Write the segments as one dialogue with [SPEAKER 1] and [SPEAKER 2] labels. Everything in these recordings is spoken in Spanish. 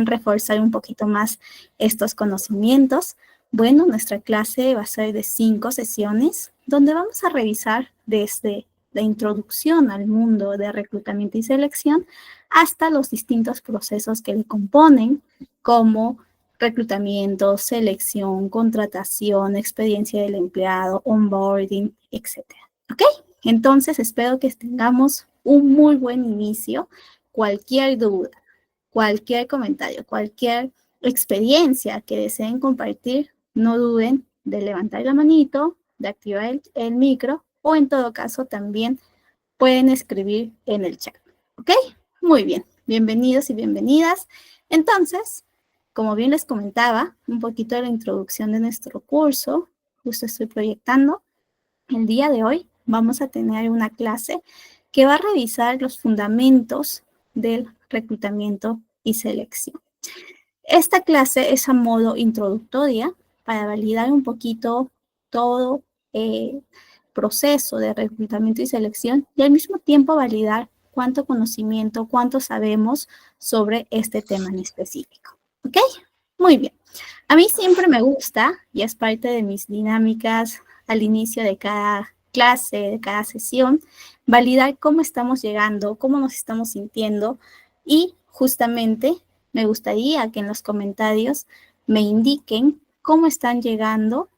[SPEAKER 1] reforzar un poquito más estos conocimientos. Bueno, nuestra clase va a ser de 5 sesiones, donde vamos a revisar desde la introducción al mundo de reclutamiento y selección hasta los distintos procesos que le componen, como reclutamiento, selección, contratación, experiencia del empleado, onboarding, etc. ¿Ok? Entonces, espero que tengamos un muy buen inicio. Cualquier duda, cualquier comentario, cualquier experiencia que deseen compartir, no duden de levantar la manito, de activar el micro, o en todo caso también pueden escribir en el chat. ¿Ok? Muy bien. Bienvenidos y bienvenidas. Entonces, como bien les comentaba, un poquito de la introducción de nuestro curso, justo estoy proyectando. El día de hoy vamos a tener una clase que va a revisar los fundamentos del reclutamiento y selección. Esta clase es a modo introductoria para validar un poquito todo el proceso de reclutamiento y selección y al mismo tiempo validar cuánto conocimiento, cuánto sabemos sobre este tema en específico. ¿Ok? Muy bien. A mí siempre me gusta, y es parte de mis dinámicas al inicio de cada clase, de cada sesión, validar cómo estamos llegando, cómo nos estamos sintiendo y justamente me gustaría que en los comentarios me indiquen cómo están llegando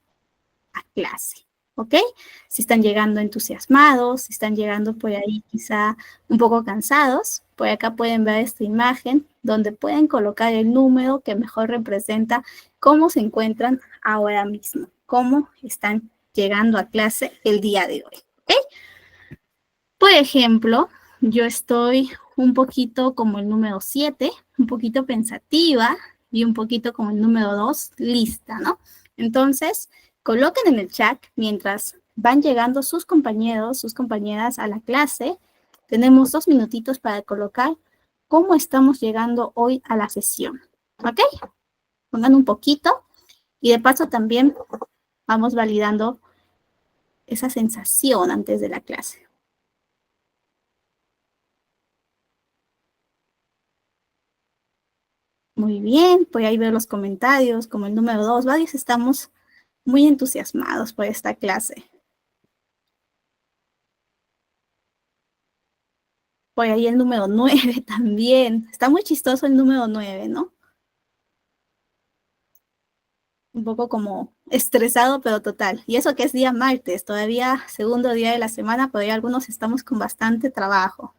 [SPEAKER 1] a clase, ¿ok? Si están llegando entusiasmados, si están llegando por ahí quizá un poco cansados, por acá pueden ver esta imagen donde pueden colocar el número que mejor representa cómo se encuentran ahora mismo, cómo están llegando a clase el día de hoy, ¿ok? Por ejemplo, yo estoy un poquito como el número 7, un poquito pensativa y un poquito como el número 2, lista, ¿no? Entonces, coloquen en el chat mientras van llegando sus compañeros, sus compañeras a la clase. Tenemos 2 minutitos para colocar cómo estamos llegando hoy a la sesión, ¿ok? Pongan un poquito y de paso también vamos validando esa sensación antes de la clase. Muy bien, pues ahí veo los comentarios, como el número 2, varios estamos muy entusiasmados por esta clase. Por ahí el número 9 también. Está muy chistoso el número 9, ¿no? Un poco como estresado, pero total. Y eso que es día martes, todavía segundo día de la semana, pero ya algunos estamos con bastante trabajo.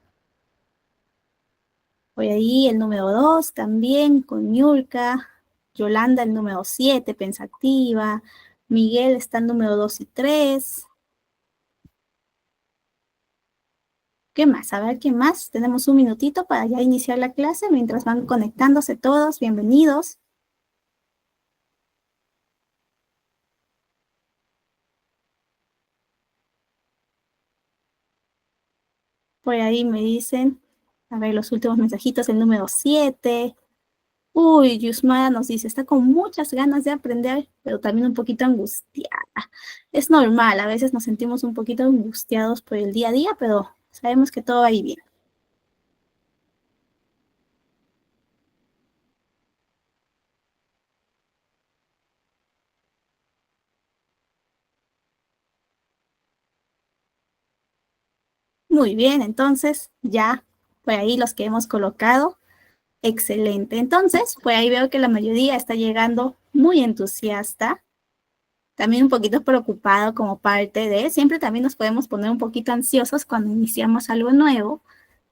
[SPEAKER 1] Por ahí el número 2 también, con Yulka. Yolanda el número 7, pensativa. Miguel está el número 2 y 3. ¿Qué más? A ver, ¿qué más? Tenemos un minutito para ya iniciar la clase mientras van conectándose todos. Bienvenidos. Por ahí me dicen, a ver, los últimos mensajitos, el número 7. Uy, Yusmara nos dice, está con muchas ganas de aprender, pero también un poquito angustiada. Es normal, a veces nos sentimos un poquito angustiados por el día a día, pero sabemos que todo va a ir bien. Muy bien, entonces ya por ahí los que hemos colocado. Excelente. Entonces, pues ahí veo que la mayoría está llegando muy entusiasta, también un poquito preocupado como parte de, siempre también nos podemos poner un poquito ansiosos cuando iniciamos algo nuevo,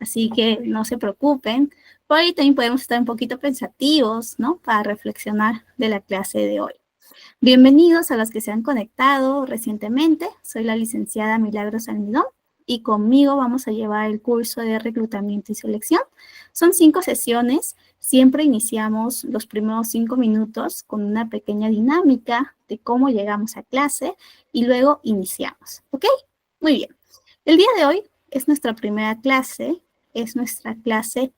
[SPEAKER 1] así que no se preocupen. Por ahí también podemos estar un poquito pensativos, ¿no? Para reflexionar de la clase de hoy. Bienvenidos a los que se han conectado recientemente. Soy la licenciada Milagros Almidón y conmigo vamos a llevar el curso de reclutamiento y selección. Son 5 sesiones. Siempre iniciamos los primeros 5 minutos con una pequeña dinámica de cómo llegamos a clase y luego iniciamos. ¿Ok? Muy bien. El día de hoy es nuestra primera clase, es nuestra clase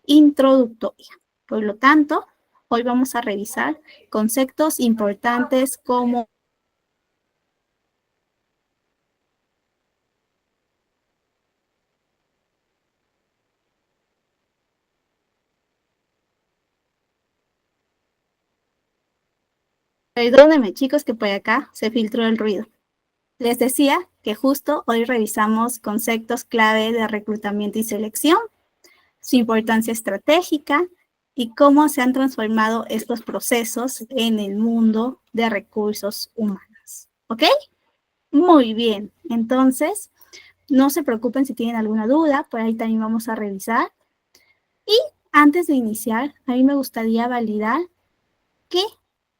[SPEAKER 1] introductoria. Por lo tanto, hoy vamos a revisar conceptos importantes como Perdónenme, chicos, que por acá se filtró el ruido. Les decía que justo hoy revisamos conceptos clave de reclutamiento y selección, su importancia estratégica y cómo se han transformado estos procesos en el mundo de recursos humanos. ¿Ok? Muy bien. Entonces, no se preocupen si tienen alguna duda, por ahí también vamos a revisar. Y antes de iniciar, a mí me gustaría validar qué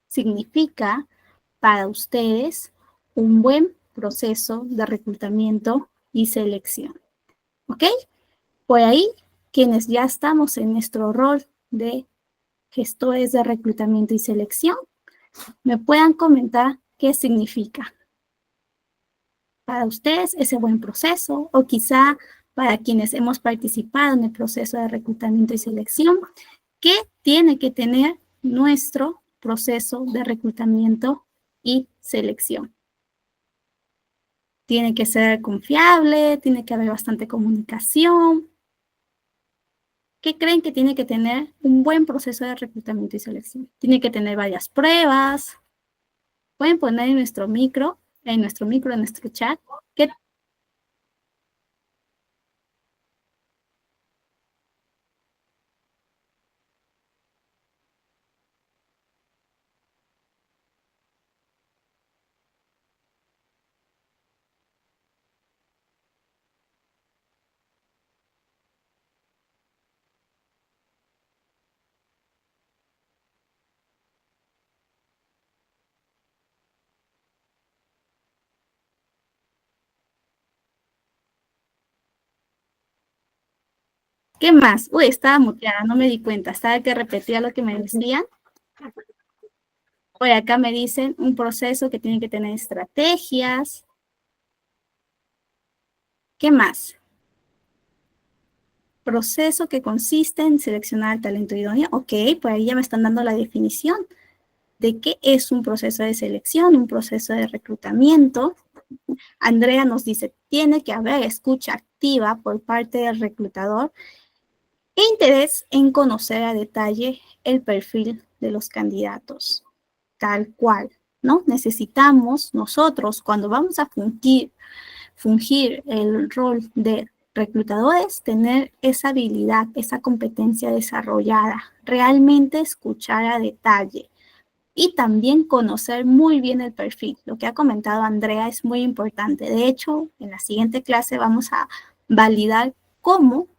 [SPEAKER 1] significa para ustedes un buen proceso de reclutamiento y selección. ¿Ok? Por ahí, quienes ya estamos en nuestro rol de gestores de reclutamiento y selección, me puedan comentar qué significa para ustedes ese buen proceso, o quizá para quienes hemos participado en el proceso de reclutamiento y selección, qué tiene que tener nuestro proceso de reclutamiento y selección. Tiene que ser confiable, tiene que haber bastante comunicación. ¿Qué creen que tiene que tener un buen proceso de reclutamiento y selección? Tiene que tener varias pruebas. Pueden poner en nuestro chat. ¿Qué más? Uy, estaba muteada, no me di cuenta. Estaba que repetía lo que me decían. Por acá me dicen un proceso que tiene que tener estrategias. ¿Qué más? Proceso que consiste en seleccionar el talento idóneo. Ok, por ahí ya me están dando la definición de qué es un proceso de selección, un proceso de reclutamiento. Andrea nos dice, tiene que haber escucha activa por parte del reclutador e interés en conocer a detalle el perfil de los candidatos, tal cual, ¿no? Necesitamos nosotros, cuando vamos a fungir el rol de reclutadores, tener esa habilidad, esa competencia desarrollada, realmente escuchar a detalle y también conocer muy bien el perfil. Lo que ha comentado Andrea es muy importante. De hecho, en la siguiente clase vamos a validar cómo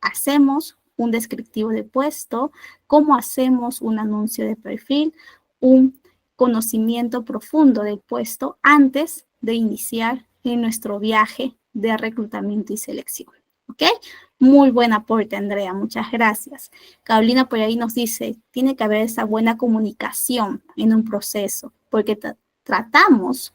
[SPEAKER 1] hacemos un descriptivo de puesto, cómo hacemos un anuncio de perfil, un conocimiento profundo del puesto antes de iniciar en nuestro viaje de reclutamiento y selección. ¿Ok? Muy buen aporte, Andrea. Muchas gracias. Carolina por ahí nos dice, tiene que haber esa buena comunicación en un proceso, porque tratamos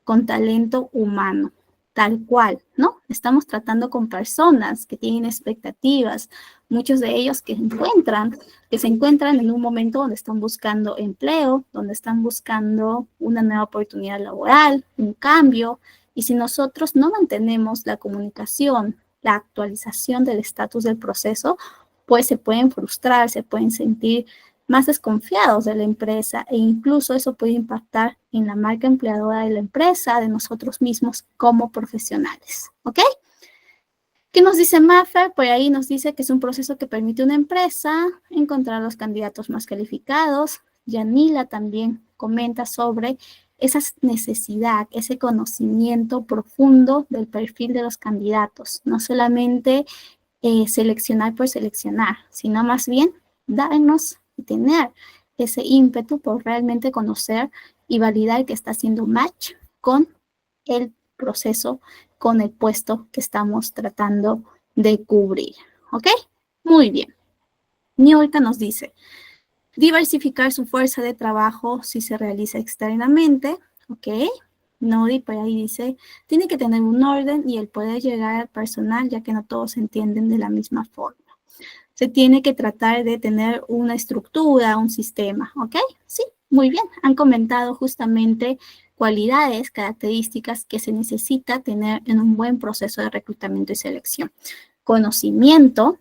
[SPEAKER 1] con talento humano, tal cual, ¿no? Estamos tratando con personas que tienen expectativas, muchos de ellos que se encuentran en un momento donde están buscando empleo, donde están buscando una nueva oportunidad laboral, un cambio, y si nosotros no mantenemos la comunicación, la actualización del estatus del proceso, pues se pueden frustrar, se pueden sentir más desconfiados de la empresa e incluso eso puede impactar en la marca empleadora de la empresa, de nosotros mismos como profesionales. ¿Ok? ¿Qué nos dice Maffer? Por ahí nos dice que es un proceso que permite a una empresa encontrar los candidatos más calificados. Yanila también comenta sobre esa necesidad, ese conocimiento profundo del perfil de los candidatos. No solamente seleccionar por seleccionar, sino más bien darnos y tener ese ímpetu por realmente conocer y validar que está haciendo match con el proceso, con el puesto que estamos tratando de cubrir. ¿Ok? Muy bien. Niolka nos dice, diversificar su fuerza de trabajo si se realiza externamente. ¿Ok? Nodi por ahí dice, tiene que tener un orden y el poder llegar al personal, ya que no todos se entienden de la misma forma. Se tiene que tratar de tener una estructura, un sistema, ¿ok? Sí, muy bien. Han comentado justamente cualidades, características que se necesita tener en un buen proceso de reclutamiento y selección. Conocimiento,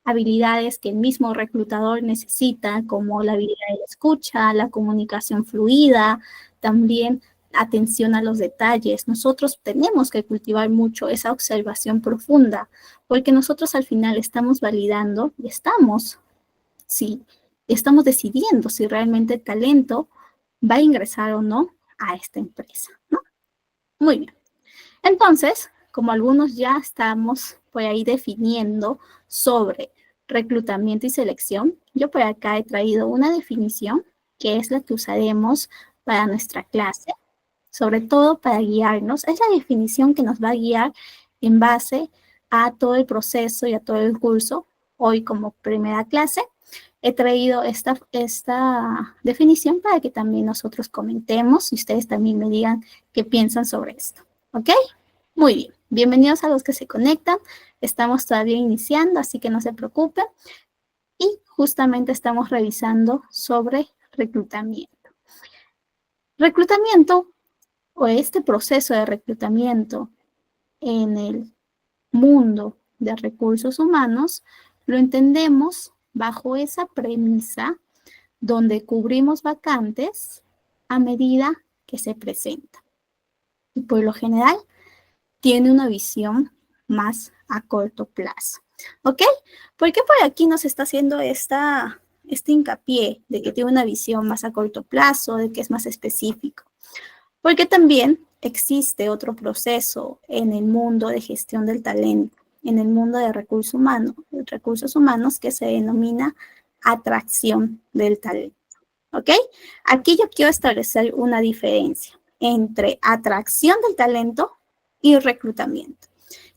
[SPEAKER 1] habilidades que el mismo reclutador necesita, como la habilidad de la escucha, la comunicación fluida, también atención a los detalles. Nosotros tenemos que cultivar mucho esa observación profunda, porque nosotros al final estamos validando y estamos decidiendo si realmente el talento va a ingresar o no a esta empresa, ¿no? Muy bien. Entonces, como algunos ya estamos por ahí definiendo sobre reclutamiento y selección, yo por acá he traído una definición que es la que usaremos para nuestra clase, sobre todo para guiarnos. Es la definición que nos va a guiar en base a todo el proceso y a todo el curso. Hoy como primera clase he traído esta definición para que también nosotros comentemos y ustedes también me digan qué piensan sobre esto. ¿Ok? Muy bien. Bienvenidos a los que se conectan. Estamos todavía iniciando, así que no se preocupen. Y justamente estamos revisando sobre reclutamiento. Reclutamiento o este proceso de reclutamiento en el mundo de recursos humanos lo entendemos bajo esa premisa donde cubrimos vacantes a medida que se presentan. Y por lo general tiene una visión más a corto plazo. ¿Ok? ¿Por qué por aquí nos está haciendo este hincapié de que tiene una visión más a corto plazo, de que es más específico? Porque también existe otro proceso en el mundo de gestión del talento, en el mundo de recursos humanos que se denomina atracción del talento. ¿Ok? Aquí yo quiero establecer una diferencia entre atracción del talento y reclutamiento.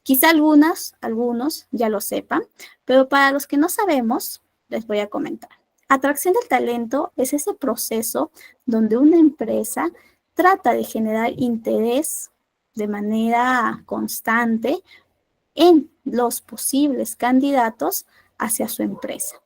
[SPEAKER 1] Quizá algunos ya lo sepan, pero para los que no sabemos, les voy a comentar. Atracción del talento es ese proceso donde una empresa trata de generar interés de manera constante en los posibles candidatos hacia su empresa.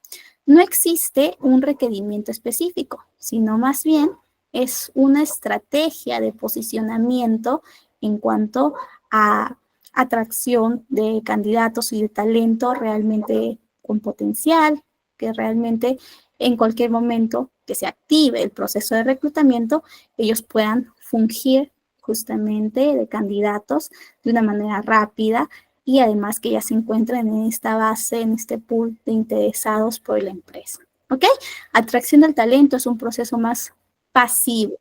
[SPEAKER 1] No existe un requerimiento específico, sino más bien es una estrategia de posicionamiento en cuanto a atracción de candidatos y de talento realmente con potencial, que realmente en cualquier momento que se active el proceso de reclutamiento, ellos puedan fungir justamente de candidatos de una manera rápida y además que ya se encuentran en esta base, en este pool de interesados por la empresa. ¿Ok? Atracción del talento es un proceso más pasivo.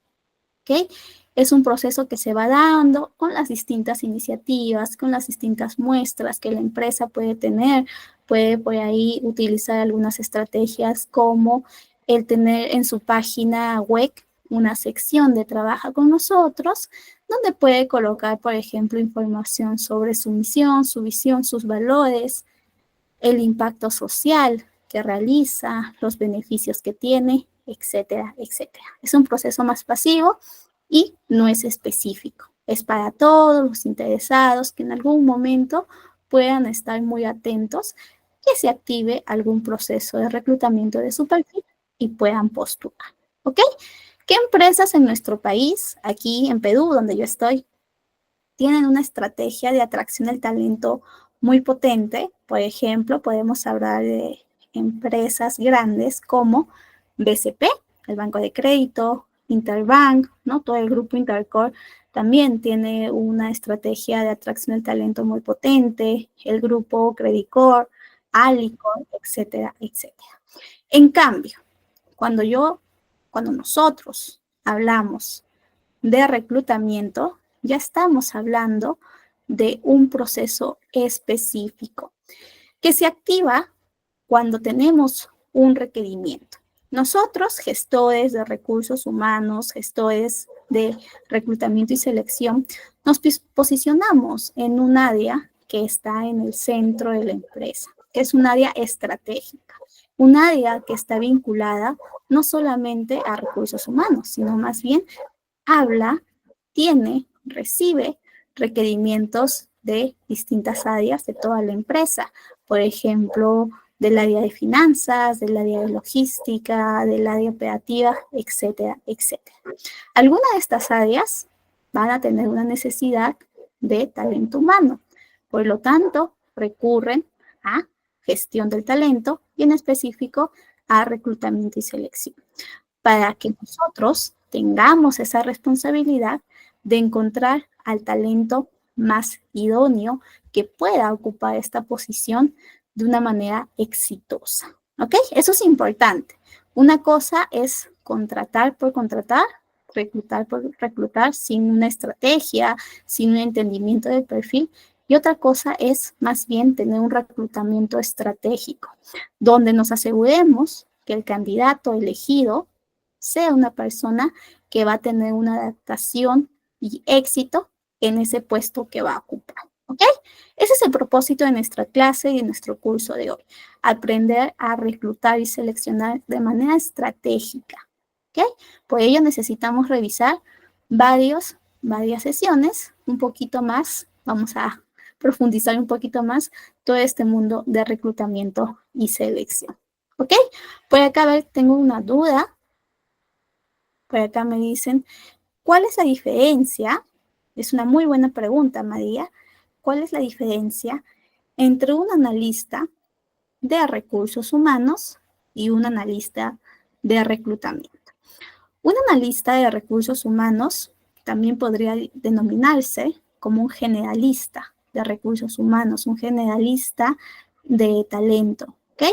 [SPEAKER 1] ¿Ok? Es un proceso que se va dando con las distintas iniciativas, con las distintas muestras que la empresa puede tener. Puede por ahí utilizar algunas estrategias como el tener en su página web una sección de trabaja con nosotros, donde puede colocar, por ejemplo, información sobre su misión, su visión, sus valores, el impacto social que realiza, los beneficios que tiene, etcétera, etcétera. Es un proceso más pasivo y no es específico. Es para todos los interesados que en algún momento puedan estar muy atentos que se active algún proceso de reclutamiento de su perfil y puedan postular. ¿Ok? ¿Qué empresas en nuestro país, aquí en Perú, donde yo estoy, tienen una estrategia de atracción del talento muy potente? Por ejemplo, podemos hablar de empresas grandes como BCP, el Banco de Crédito, Interbank, ¿no? Todo el grupo Intercorp también tiene una estrategia de atracción del talento muy potente, el grupo Credicor, Alicor, etcétera, etcétera. En cambio, cuando nosotros hablamos de reclutamiento, ya estamos hablando de un proceso específico que se activa cuando tenemos un requerimiento. Nosotros, gestores de recursos humanos, gestores de reclutamiento y selección, nos posicionamos en un área que está en el centro de la empresa, que es un área estratégica, un área que está vinculada no solamente a recursos humanos, sino más bien recibe requerimientos de distintas áreas de toda la empresa. Por ejemplo, del área de finanzas, del área de logística, del área operativa, etcétera, etcétera. Algunas de estas áreas van a tener una necesidad de talento humano. Por lo tanto, recurren a gestión del talento y en específico a reclutamiento y selección, para que nosotros tengamos esa responsabilidad de encontrar al talento más idóneo que pueda ocupar esta posición de una manera exitosa. ¿Ok? Eso es importante. Una cosa es contratar por contratar, reclutar por reclutar sin una estrategia, sin un entendimiento del perfil. Y otra cosa es más bien tener un reclutamiento estratégico, donde nos aseguremos que el candidato elegido sea una persona que va a tener una adaptación y éxito en ese puesto que va a ocupar. ¿Ok? Ese es el propósito de nuestra clase y de nuestro curso de hoy. Aprender a reclutar y seleccionar de manera estratégica. ¿Ok? Por ello necesitamos revisar varias sesiones, un poquito más. Vamos a profundizar un poquito más todo este mundo de reclutamiento y selección. ¿Ok? Por acá, a ver, tengo una duda. Por acá me dicen, ¿cuál es la diferencia? Es una muy buena pregunta, María. ¿Cuál es la diferencia entre un analista de recursos humanos y un analista de reclutamiento? Un analista de recursos humanos también podría denominarse como un generalista de recursos humanos, un generalista de talento. ¿Ok?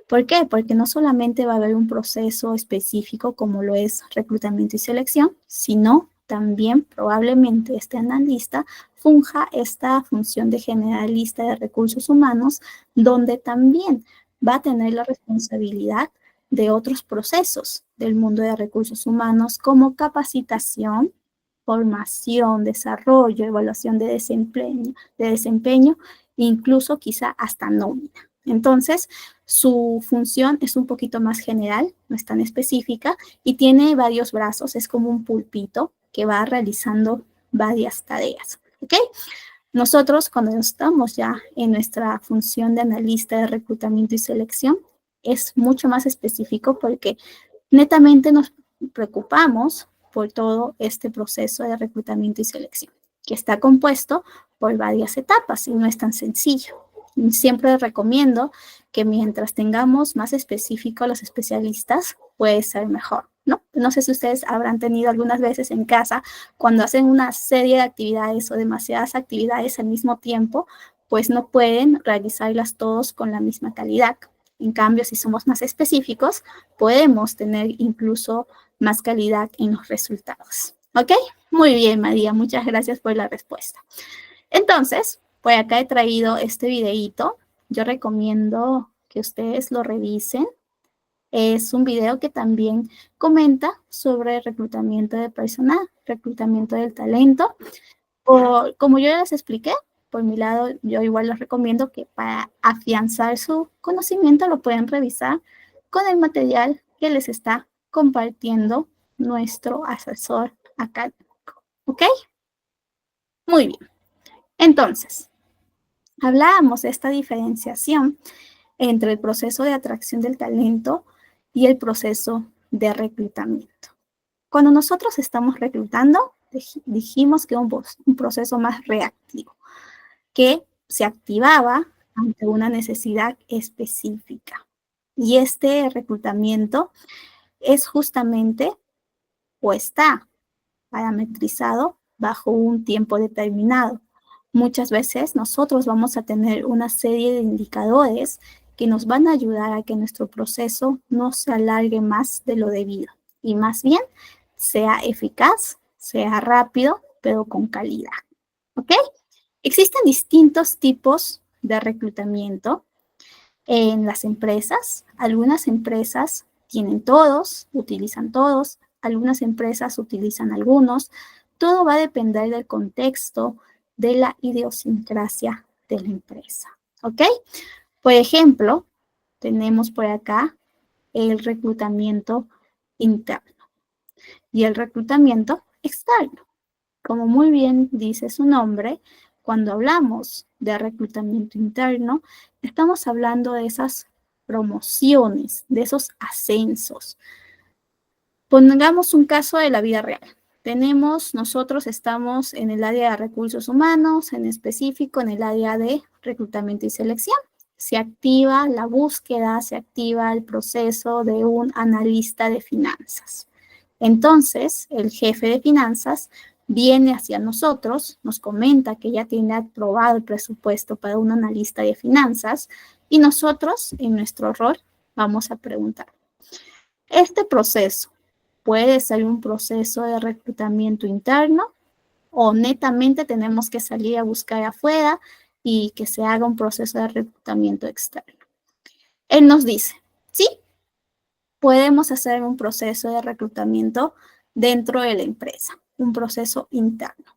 [SPEAKER 1] ¿Por qué? Porque no solamente va a haber un proceso específico como lo es reclutamiento y selección, sino también probablemente este analista funja esta función de generalista de recursos humanos, donde también va a tener la responsabilidad de otros procesos del mundo de recursos humanos como capacitación, formación, desarrollo, evaluación de desempeño, incluso quizá hasta nómina. Entonces, su función es un poquito más general, no es tan específica, y tiene varios brazos, es como un pulpito que va realizando varias tareas. ¿Ok? Nosotros, cuando estamos ya en nuestra función de analista de reclutamiento y selección, es mucho más específico porque netamente nos preocupamos por todo este proceso de reclutamiento y selección, que está compuesto por varias etapas y no es tan sencillo. Siempre recomiendo que mientras tengamos más específicos los especialistas, puede ser mejor, ¿no? No sé si ustedes habrán tenido algunas veces en casa, cuando hacen una serie de actividades o demasiadas actividades al mismo tiempo, pues no pueden realizarlas todos con la misma calidad. En cambio, si somos más específicos, podemos tener incluso más calidad en los resultados. ¿Ok? Muy bien, María, muchas gracias por la respuesta. Entonces, por acá he traído este videíto. Yo recomiendo que ustedes lo revisen. Es un video que también comenta sobre reclutamiento de personal, reclutamiento del talento. Como yo les expliqué, por mi lado, yo igual les recomiendo que para afianzar su conocimiento lo pueden revisar con el material que les está compartiendo nuestro asesor académico. ¿Ok? Muy bien. Entonces, hablábamos de esta diferenciación entre el proceso de atracción del talento y el proceso de reclutamiento. Cuando nosotros estamos reclutando, dijimos que es un proceso más reactivo, que se activaba ante una necesidad específica. Y este reclutamiento es justamente o está parametrizado bajo un tiempo determinado. Muchas veces nosotros vamos a tener una serie de indicadores que nos van a ayudar a que nuestro proceso no se alargue más de lo debido y más bien sea eficaz, sea rápido, pero con calidad. ¿Ok? Existen distintos tipos de reclutamiento en las empresas. Algunas empresas tienen todos, utilizan todos, algunas empresas utilizan algunos. Todo va a depender del contexto, de la idiosincrasia de la empresa. ¿Ok? Por ejemplo, tenemos por acá el reclutamiento interno y el reclutamiento externo. Como muy bien dice su nombre, cuando hablamos de reclutamiento interno, estamos hablando de esas promociones, de esos ascensos. Pongamos un caso de la vida real. Nosotros estamos en el área de recursos humanos, en específico en el área de reclutamiento y selección. se activa la búsqueda, se activa el proceso de un analista de finanzas. Entonces, el jefe de finanzas viene hacia nosotros, nos comenta que ya tiene aprobado el presupuesto para un analista de finanzas y nosotros, en nuestro rol, vamos a preguntar, ¿este proceso puede ser un proceso de reclutamiento interno o netamente tenemos que salir a buscar afuera y que se haga un proceso de reclutamiento externo? Él nos dice, sí, podemos hacer un proceso de reclutamiento dentro de la empresa, un proceso interno.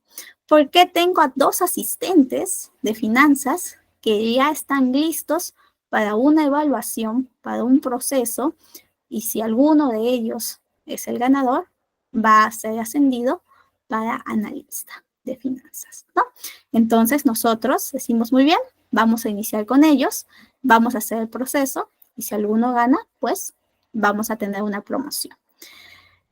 [SPEAKER 1] ¿Por qué tengo a 2 asistentes de finanzas que ya están listos para una evaluación, para un proceso, y si alguno de ellos es el ganador, va a ser ascendido para analista de finanzas, ¿no? Entonces nosotros decimos, muy bien, vamos a iniciar con ellos, vamos a hacer el proceso, y si alguno gana, pues vamos a tener una promoción.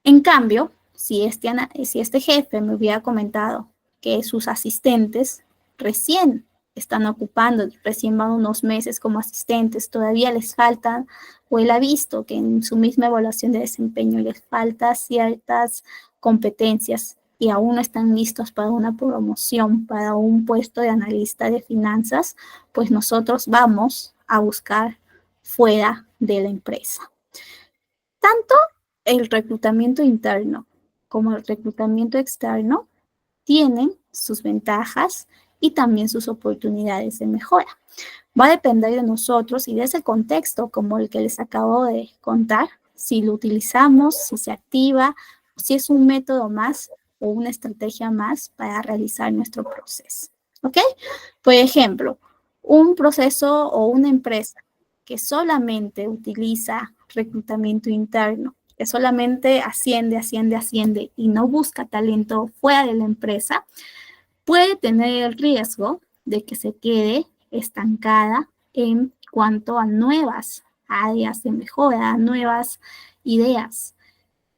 [SPEAKER 1] En cambio, si este jefe me hubiera comentado que sus asistentes recién están ocupando, recién van unos meses como asistentes, todavía les faltan, o él ha visto que en su misma evaluación de desempeño les falta ciertas competencias y aún no están listos para una promoción, para un puesto de analista de finanzas, pues nosotros vamos a buscar fuera de la empresa. Tanto el reclutamiento interno como el reclutamiento externo tienen sus ventajas y también sus oportunidades de mejora. Va a depender de nosotros y de ese contexto como el que les acabo de contar, si lo utilizamos, si se activa, si es un método más o una estrategia más para realizar nuestro proceso. ¿Ok? Por ejemplo, un proceso o una empresa que solamente utiliza reclutamiento interno, que solamente asciende y no busca talento fuera de la empresa, puede tener el riesgo de que se quede estancada en cuanto a nuevas áreas de mejora, nuevas ideas.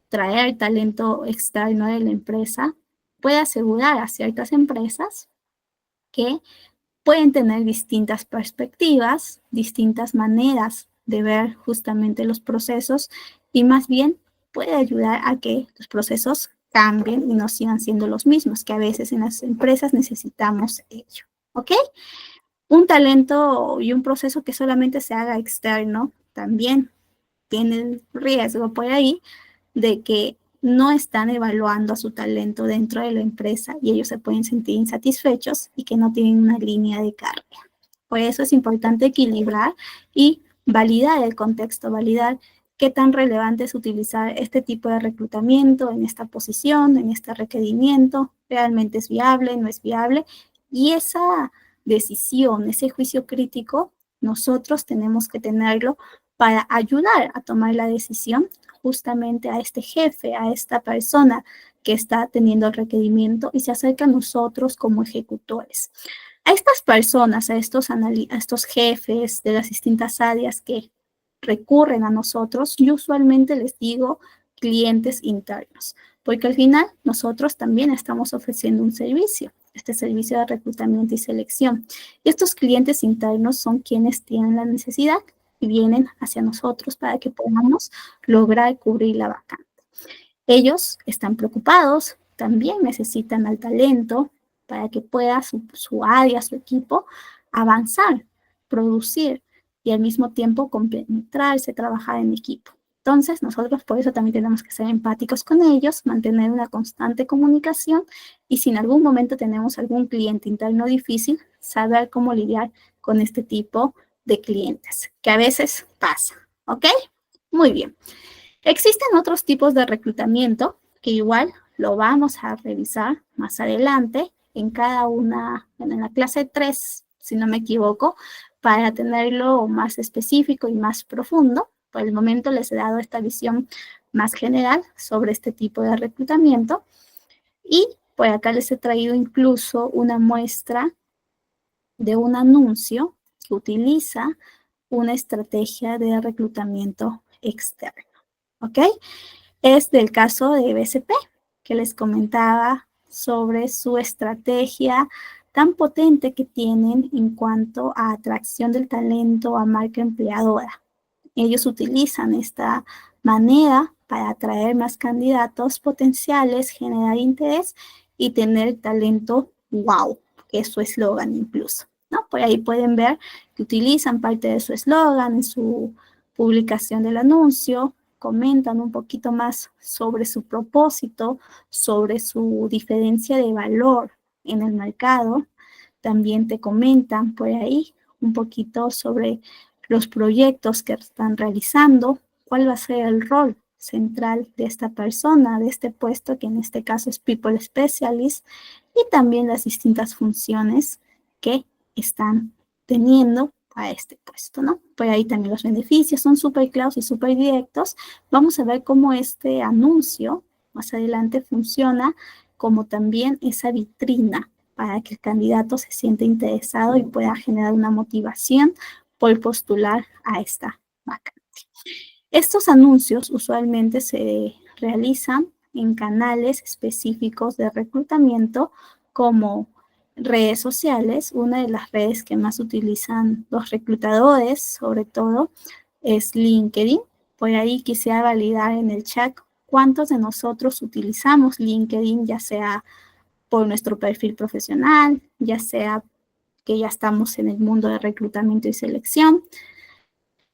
[SPEAKER 1] Traer talento externo de la empresa puede asegurar a ciertas empresas que pueden tener distintas perspectivas, distintas maneras de ver justamente los procesos y más bien puede ayudar a que los procesos cambien y no sigan siendo los mismos, que a veces en las empresas necesitamos ello. ¿Ok? Un talento y un proceso que solamente se haga externo también tiene el riesgo por ahí de que no están evaluando a su talento dentro de la empresa y ellos se pueden sentir insatisfechos y que no tienen una línea de carrera. Por eso es importante equilibrar y validar el contexto, validar qué tan relevante es utilizar este tipo de reclutamiento en esta posición, en este requerimiento, realmente es viable, no es viable, y esa decisión, ese juicio crítico, nosotros tenemos que tenerlo para ayudar a tomar la decisión justamente a este jefe, a esta persona que está teniendo el requerimiento y se acerca a nosotros como ejecutores. A estas personas, a estos jefes de las distintas áreas que recurren a nosotros, yo usualmente les digo clientes internos, porque al final nosotros también estamos ofreciendo un servicio, este servicio de reclutamiento y selección. Y estos clientes internos son quienes tienen la necesidad y vienen hacia nosotros para que podamos lograr cubrir la vacante. Ellos están preocupados, también necesitan al talento para que pueda su área, su equipo, avanzar, producir y al mismo tiempo compenetrarse, trabajar en equipo. Entonces, nosotros por eso también tenemos que ser empáticos con ellos, mantener una constante comunicación y si en algún momento tenemos algún cliente interno difícil, saber cómo lidiar con este tipo de clientes, que a veces pasa, ¿ok? Muy bien. Existen otros tipos de reclutamiento que igual lo vamos a revisar más adelante en cada una, en la clase 3, si no me equivoco, para tenerlo más específico y más profundo. Por el momento les he dado esta visión más general sobre este tipo de reclutamiento y por acá les he traído incluso una muestra de un anuncio que utiliza una estrategia de reclutamiento externo. ¿Ok? Es del caso de BCP, que les comentaba sobre su estrategia tan potente que tienen en cuanto a atracción del talento a marca empleadora. Ellos utilizan esta manera para atraer más candidatos potenciales, generar interés y tener talento wow, que es su eslogan incluso, ¿no? Por ahí pueden ver que utilizan parte de su eslogan en su publicación del anuncio, comentan un poquito más sobre su propósito, sobre su diferencia de valor en el mercado. También te comentan por ahí un poquito sobre los proyectos que están realizando, cuál va a ser el rol central de esta persona, de este puesto, que en este caso es People Specialist, y también las distintas funciones que están teniendo a este puesto, ¿no? Por ahí también los beneficios son súper claros y súper directos. Vamos a ver cómo este anuncio más adelante funciona como también esa vitrina para que el candidato se sienta interesado y pueda generar una motivación por postular a esta vacante. Estos anuncios usualmente se realizan en canales específicos de reclutamiento como redes sociales. Una de las redes que más utilizan los reclutadores, sobre todo, es LinkedIn. Por ahí quisiera validar en el chat cuántos de nosotros utilizamos LinkedIn, ya sea por nuestro perfil profesional, ya sea que ya estamos en el mundo de reclutamiento y selección.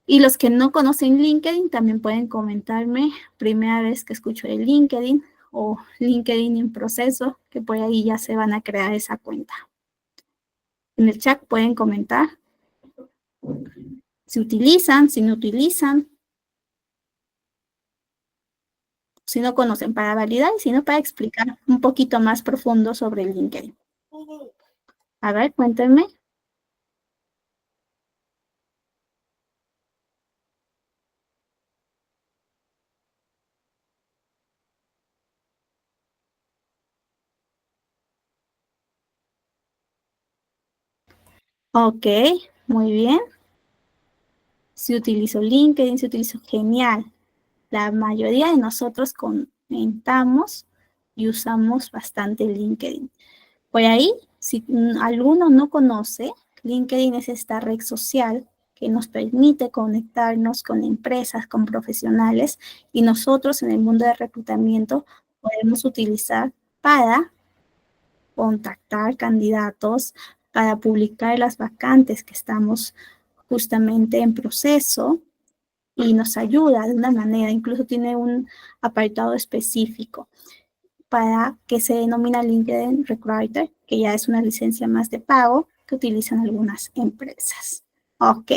[SPEAKER 1] Y los que no conocen LinkedIn también pueden comentarme primera vez que escucho de LinkedIn o LinkedIn en proceso, que por ahí ya se van a crear esa cuenta. En el chat pueden comentar si utilizan, si no utilizan, si no conocen, para validar y si no para explicar un poquito más profundo sobre LinkedIn. A ver, cuéntenme. Ok, muy bien. Si utilizo LinkedIn, si utilizo genial. La mayoría de nosotros comentamos y usamos bastante LinkedIn. Por ahí, si alguno no conoce, LinkedIn es esta red social que nos permite conectarnos con empresas, con profesionales, y nosotros en el mundo de reclutamiento podemos utilizar para contactar candidatos, para publicar las vacantes que estamos justamente en proceso, y nos ayuda de una manera, incluso tiene un apartado específico para que se denomina LinkedIn Recruiter, que ya es una licencia más de pago que utilizan algunas empresas. Ok,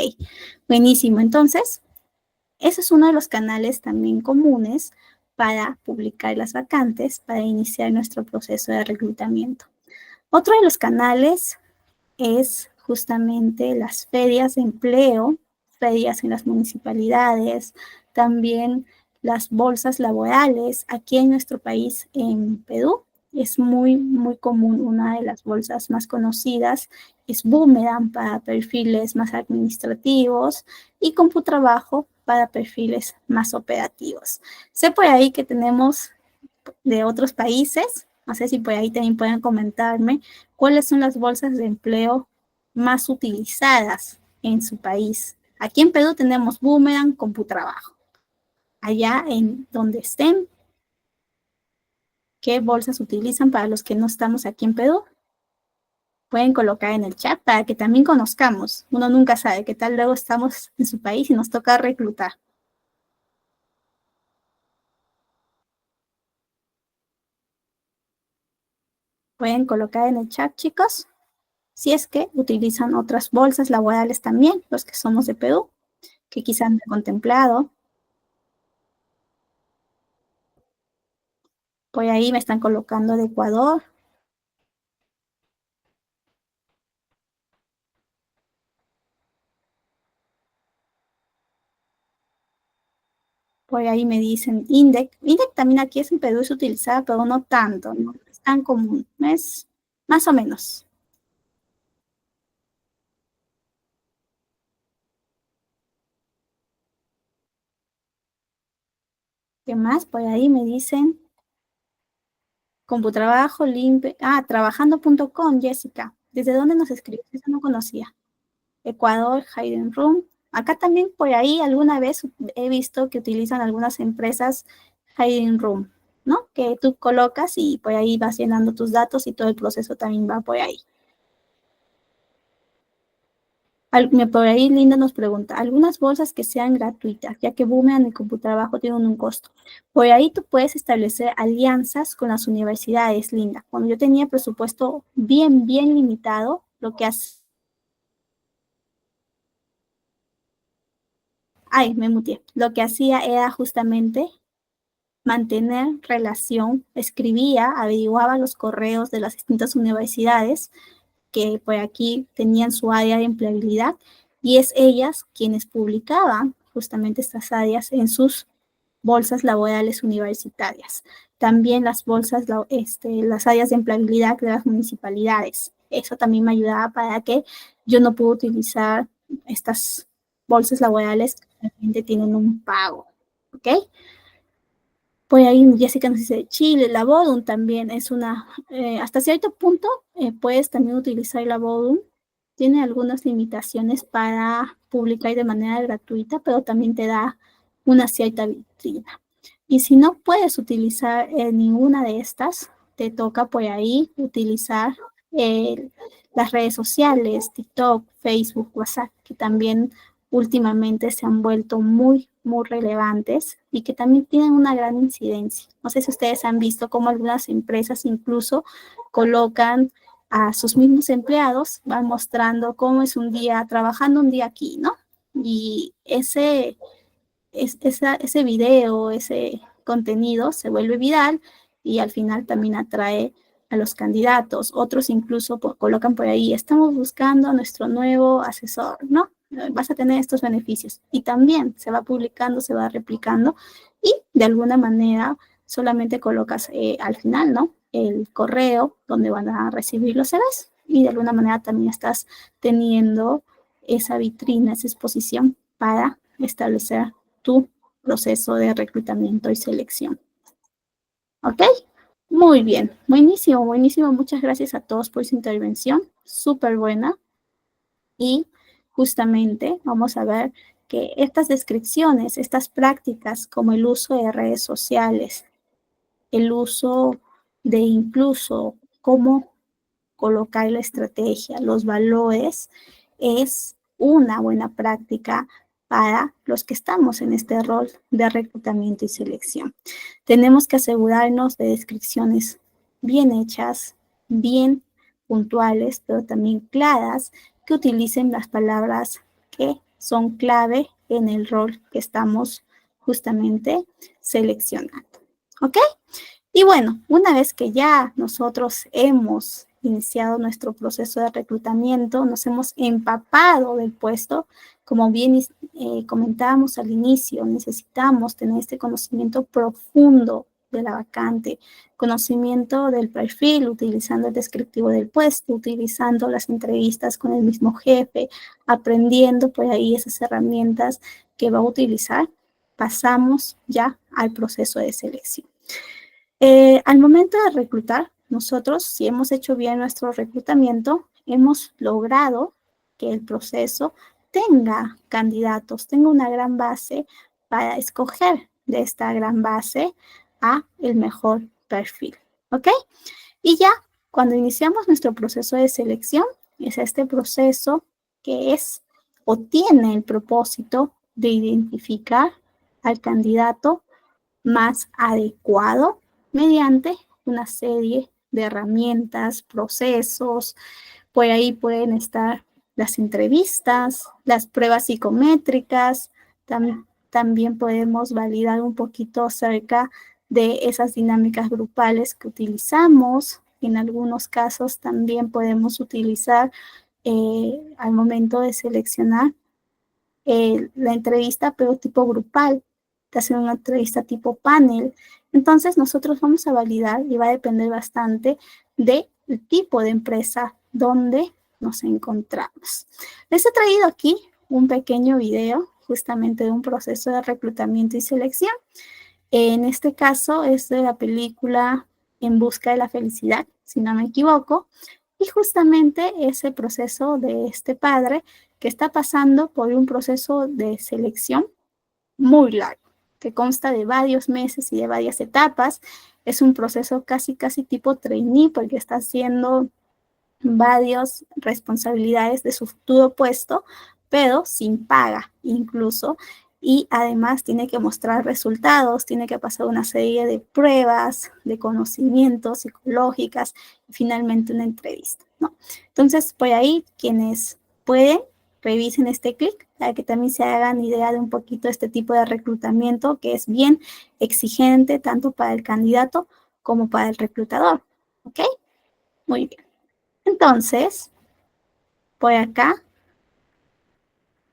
[SPEAKER 1] buenísimo. Entonces, ese es uno de los canales también comunes para publicar las vacantes, para iniciar nuestro proceso de reclutamiento. Otro de los canales es justamente las ferias de empleo, ferias en las municipalidades, también las bolsas laborales. Aquí en nuestro país, en Perú, es muy, muy común. Una de las bolsas más conocidas es Boomerang para perfiles más administrativos y Computrabajo para perfiles más operativos. Sé por ahí que tenemos de otros países. No sé si por ahí también pueden comentarme cuáles son las bolsas de empleo más utilizadas en su país. Aquí en Perú tenemos Boomerang, Computrabajo. Allá en donde estén, ¿qué bolsas utilizan para los que no estamos aquí en Perú? Pueden colocar en el chat para que también conozcamos. Uno nunca sabe qué tal luego estamos en su país y nos toca reclutar. Pueden colocar en el chat, chicos, si es que utilizan otras bolsas laborales también, los que somos de Perú, que quizás no he contemplado. Por ahí me están colocando de Ecuador. Por ahí me dicen INDEC. INDEC también aquí es en Perú, es utilizada, pero no tanto, no es tan común. Es más o menos. ¿Qué más? Por ahí me dicen Computrabajo, Limpe. Ah, trabajando.com, Jessica. ¿Desde dónde nos escribes? Eso no conocía. Ecuador, Hidden Room. Acá también por ahí alguna vez he visto que utilizan algunas empresas Hidden Room, ¿no? Que tú colocas y por ahí vas llenando tus datos y todo el proceso también va por ahí. Por ahí Linda nos pregunta, algunas bolsas que sean gratuitas, ya que Boomerang y Computrabajo tienen un costo. Por ahí tú puedes establecer alianzas con las universidades, Linda. Cuando yo tenía presupuesto bien limitado, lo que hace... Ay, me muteé. Lo que hacía era justamente mantener relación, escribía, averiguaba los correos de las distintas universidades que por aquí tenían su área de empleabilidad y es ellas quienes publicaban justamente estas áreas en sus bolsas laborales universitarias. También las bolsas, las áreas de empleabilidad de las municipalidades. Eso también me ayudaba para que yo no pueda utilizar estas bolsas laborales que realmente tienen un pago. ¿Ok? Pues ahí Jessica nos dice, Chile, la Bodum también es una, hasta cierto punto puedes también utilizar la Bodum. Tiene algunas limitaciones para publicar de manera gratuita, pero también te da una cierta vitrina. Y si no puedes utilizar ninguna de estas, te toca por ahí utilizar eh, las redes sociales, TikTok, Facebook, WhatsApp, que también últimamente se han vuelto muy relevantes y que también tienen una gran incidencia. No sé si ustedes han visto cómo algunas empresas incluso colocan a sus mismos empleados, van mostrando cómo es un día, trabajando un día aquí, ¿no? Y ese video, ese contenido se vuelve viral y al final también atrae a los candidatos. Otros incluso colocan por ahí, estamos buscando a nuestro nuevo asesor, ¿no? Vas a tener estos beneficios. Y también se va publicando, se va replicando y de alguna manera solamente colocas al final, ¿no? El correo donde van a recibir los CVs y de alguna manera también estás teniendo esa vitrina, esa exposición para establecer tu proceso de reclutamiento y selección. ¿Ok? Muy bien, buenísimo. Muchas gracias a todos por su intervención, súper buena. Y justamente vamos a ver que estas descripciones, estas prácticas como el uso de redes sociales, el uso de incluso cómo colocar la estrategia, los valores, es una buena práctica para los que estamos en este rol de reclutamiento y selección. Tenemos que asegurarnos de descripciones bien hechas, bien puntuales, pero también claras, que utilicen las palabras que son clave en el rol que estamos justamente seleccionando. ¿Ok? Y bueno, una vez que ya nosotros hemos iniciado nuestro proceso de reclutamiento, nos hemos empapado del puesto, como bien comentábamos al inicio, necesitamos tener este conocimiento profundo de la vacante, conocimiento del perfil, utilizando el descriptivo del puesto, utilizando las entrevistas con el mismo jefe, aprendiendo por ahí esas herramientas que va a utilizar, pasamos ya al proceso de selección. Al momento de reclutar, nosotros, si hemos hecho bien nuestro reclutamiento, hemos logrado que el proceso tenga candidatos, tenga una gran base para escoger de esta gran base a el mejor perfil. ¿Ok? Y ya cuando iniciamos nuestro proceso de selección, es este proceso que es o tiene el propósito de identificar al candidato más adecuado mediante una serie de herramientas, procesos. Por ahí pueden estar las entrevistas, las pruebas psicométricas. También podemos validar un poquito acerca de esas dinámicas grupales que utilizamos. En algunos casos también podemos utilizar al momento de seleccionar la entrevista, pero tipo grupal, te hacen una entrevista tipo panel. Entonces nosotros vamos a validar y va a depender bastante del tipo de empresa donde nos encontramos. Les he traído aquí un pequeño video justamente de un proceso de reclutamiento y selección. En este caso es de la película En busca de la felicidad, si no me equivoco, Y justamente ese proceso de este padre que está pasando por un proceso de selección muy largo, que consta de varios meses y de varias etapas. Es un proceso casi tipo trainee porque está haciendo varias responsabilidades de su futuro puesto, pero sin paga incluso. Y además tiene que mostrar resultados, tiene que pasar una serie de pruebas, de conocimientos psicológicas y finalmente una entrevista, ¿no? Entonces, por ahí, quienes pueden, revisen este clic para que también se hagan idea de un poquito este tipo de reclutamiento que es bien exigente tanto para el candidato como para el reclutador, ¿ok? Muy bien. Entonces, por acá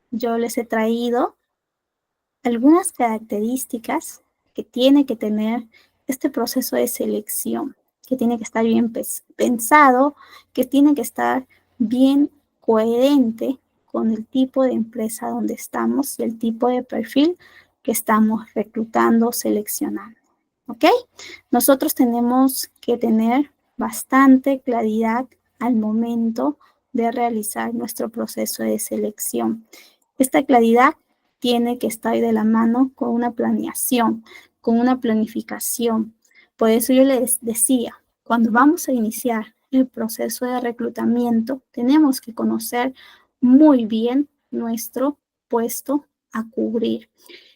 [SPEAKER 1] yo les he traído algunas características que tiene que tener este proceso de selección, que tiene que estar bien pensado, que tiene que estar bien coherente con el tipo de empresa donde estamos y el tipo de perfil que estamos reclutando, seleccionando. ¿Ok? Nosotros tenemos que tener bastante claridad al momento de realizar nuestro proceso de selección. Esta claridad tiene que estar de la mano con una planeación, con una planificación. Por eso yo les decía, cuando vamos a iniciar el proceso de reclutamiento, tenemos que conocer muy bien nuestro puesto a cubrir.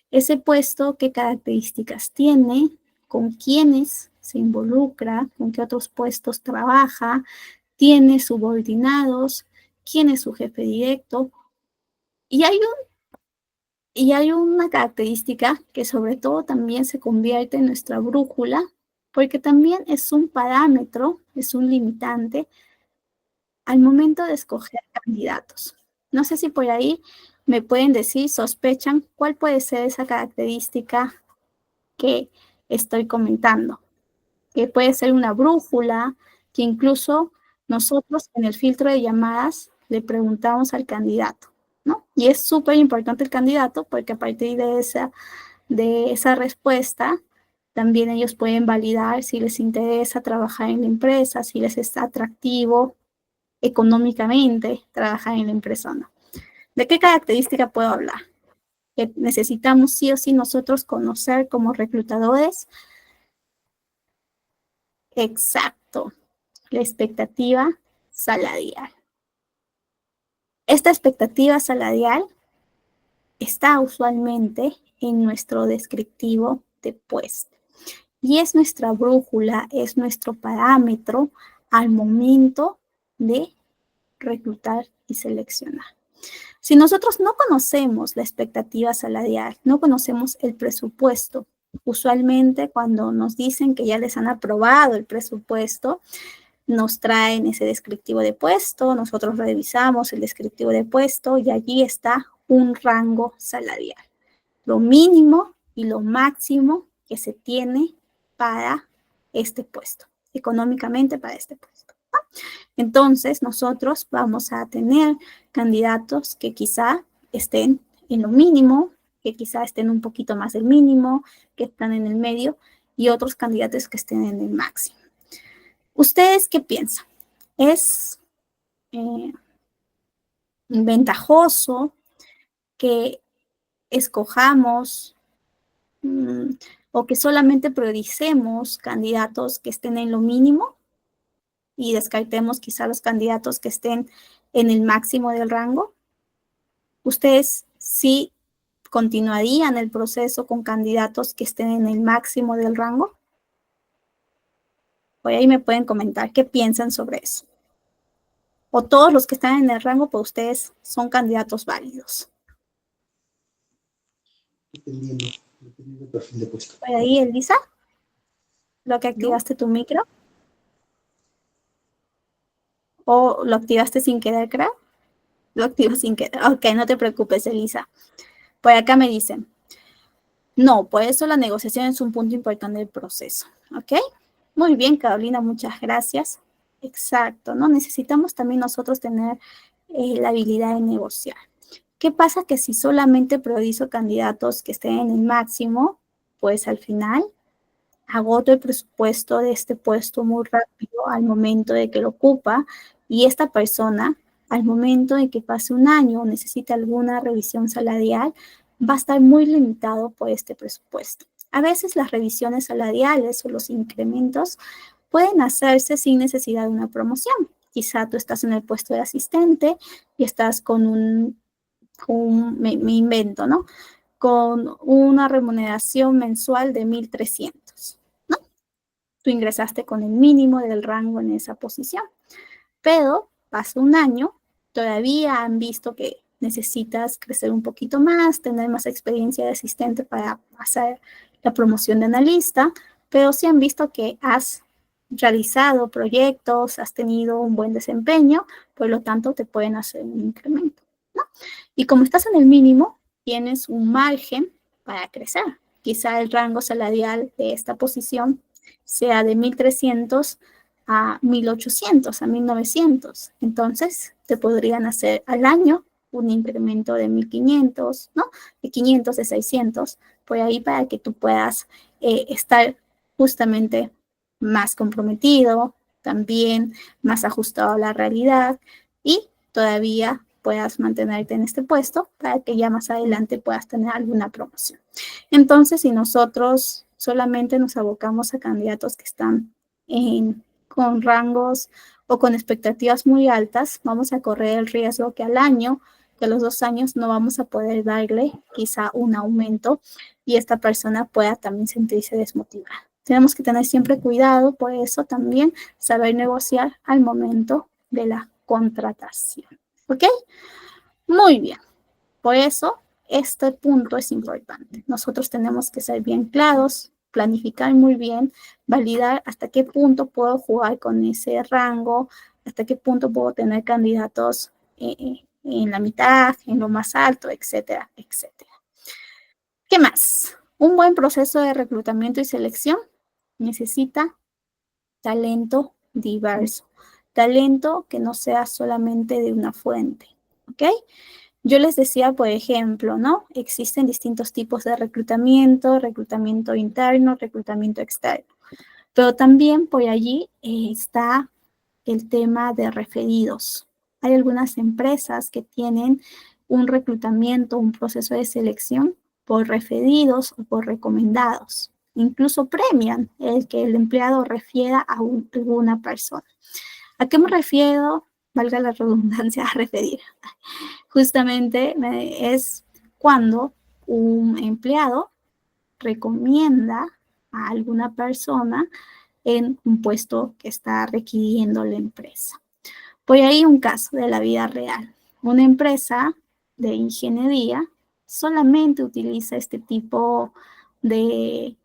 [SPEAKER 1] Ese puesto, qué características tiene, con quiénes se involucra, con qué otros puestos trabaja, tiene subordinados, quién es su jefe directo. Y hay una característica que sobre todo también se convierte en nuestra brújula, porque también es un parámetro, es un limitante al momento de escoger candidatos. No sé si por ahí me pueden decir, sospechan cuál puede ser esa característica que estoy comentando, que puede ser una brújula, que incluso nosotros en el filtro de llamadas le preguntamos al candidato, ¿no? Y es súper importante el candidato porque a partir de esa respuesta también ellos pueden validar si les interesa trabajar en la empresa, si les está atractivo económicamente trabajar en la empresa o no. ¿De qué característica puedo hablar? Que necesitamos sí o sí nosotros conocer como reclutadores. Exacto, la expectativa salarial. Esta expectativa salarial está usualmente en nuestro descriptivo de puesto y es nuestra brújula, es nuestro parámetro al momento de reclutar y seleccionar. Si nosotros no conocemos la expectativa salarial, no conocemos el presupuesto, usualmente cuando nos dicen que ya les han aprobado el presupuesto, nos traen ese descriptivo de puesto, nosotros revisamos el descriptivo de puesto y allí está un rango salarial, lo mínimo y lo máximo que se tiene para este puesto, económicamente para este puesto. Entonces, nosotros vamos a tener candidatos que quizá estén en lo mínimo, que quizá estén un poquito más del mínimo, que están en el medio, y otros candidatos que estén en el máximo. ¿Ustedes qué piensan? ¿Es ventajoso que escojamos o que solamente prioricemos candidatos que estén en lo mínimo y descartemos quizá los candidatos que estén en el máximo del rango? ¿Ustedes sí continuarían el proceso con candidatos que estén en el máximo del rango? Por ahí me pueden comentar qué piensan sobre eso. O todos los que están en el rango, pues ustedes son candidatos válidos.
[SPEAKER 2] Dependiendo del perfil de puesto.
[SPEAKER 1] Por ahí, Elisa, lo que activaste tu micro. ¿O lo activaste sin querer, creo? Lo activo sin querer. Ok, no te preocupes, Elisa. Por acá me dicen, no, por eso la negociación es un punto importante del proceso. ¿Ok? Muy bien, Carolina, muchas gracias. Exacto, ¿no? Necesitamos también nosotros tener la habilidad de negociar. ¿Qué pasa? Que si solamente priorizo candidatos que estén en el máximo, pues al final agoto el presupuesto de este puesto muy rápido al momento de que lo ocupa y esta persona, al momento de que pase un año o necesite alguna revisión salarial, va a estar muy limitado por este presupuesto. A veces las revisiones salariales o los incrementos pueden hacerse sin necesidad de una promoción. Quizá tú estás en el puesto de asistente y estás con me invento, ¿no? Con una remuneración mensual de 1.300, ¿no? Tú ingresaste con el mínimo del rango en esa posición, pero pasa un año, todavía han visto que necesitas crecer un poquito más, tener más experiencia de asistente para hacer la promoción de analista, pero sí han visto que has realizado proyectos, has tenido un buen desempeño, por lo tanto te pueden hacer un incremento, ¿no? Y como estás en el mínimo, tienes un margen para crecer. Quizá el rango salarial de esta posición sea de 1.300 a 1.800, a 1.900. Entonces, te podrían hacer al año un incremento de 1.500, ¿no? De 500, de 600, por ahí para que tú puedas estar justamente más comprometido, también más ajustado a la realidad y todavía puedas mantenerte en este puesto para que ya más adelante puedas tener alguna promoción. Entonces, si nosotros solamente nos abocamos a candidatos que están con rangos o con expectativas muy altas, vamos a correr el riesgo que al año, que a los 2 años no vamos a poder darle quizá un aumento y esta persona pueda también sentirse desmotivada. Tenemos que tener siempre cuidado, por eso también saber negociar al momento de la contratación. ¿Ok? Muy bien. Por eso, este punto es importante. Nosotros tenemos que ser bien claros, planificar muy bien, validar hasta qué punto puedo jugar con ese rango, hasta qué punto puedo tener candidatos en la mitad, en lo más alto, etcétera, etcétera. ¿Qué más? Un buen proceso de reclutamiento y selección necesita talento diverso, talento que no sea solamente de una fuente, ¿ok? Yo les decía, por ejemplo, ¿no? Existen distintos tipos de reclutamiento interno, reclutamiento externo, pero también por allí está el tema de referidos. Hay algunas empresas que tienen un reclutamiento, un proceso de selección por referidos o por recomendados. Incluso premian el que el empleado refiera a alguna persona. ¿A qué me refiero? Valga la redundancia, a referir. Justamente es cuando un empleado recomienda a alguna persona en un puesto que está requiriendo la empresa. Por ahí un caso de la vida real. Una empresa de ingeniería solamente utiliza este tipo de,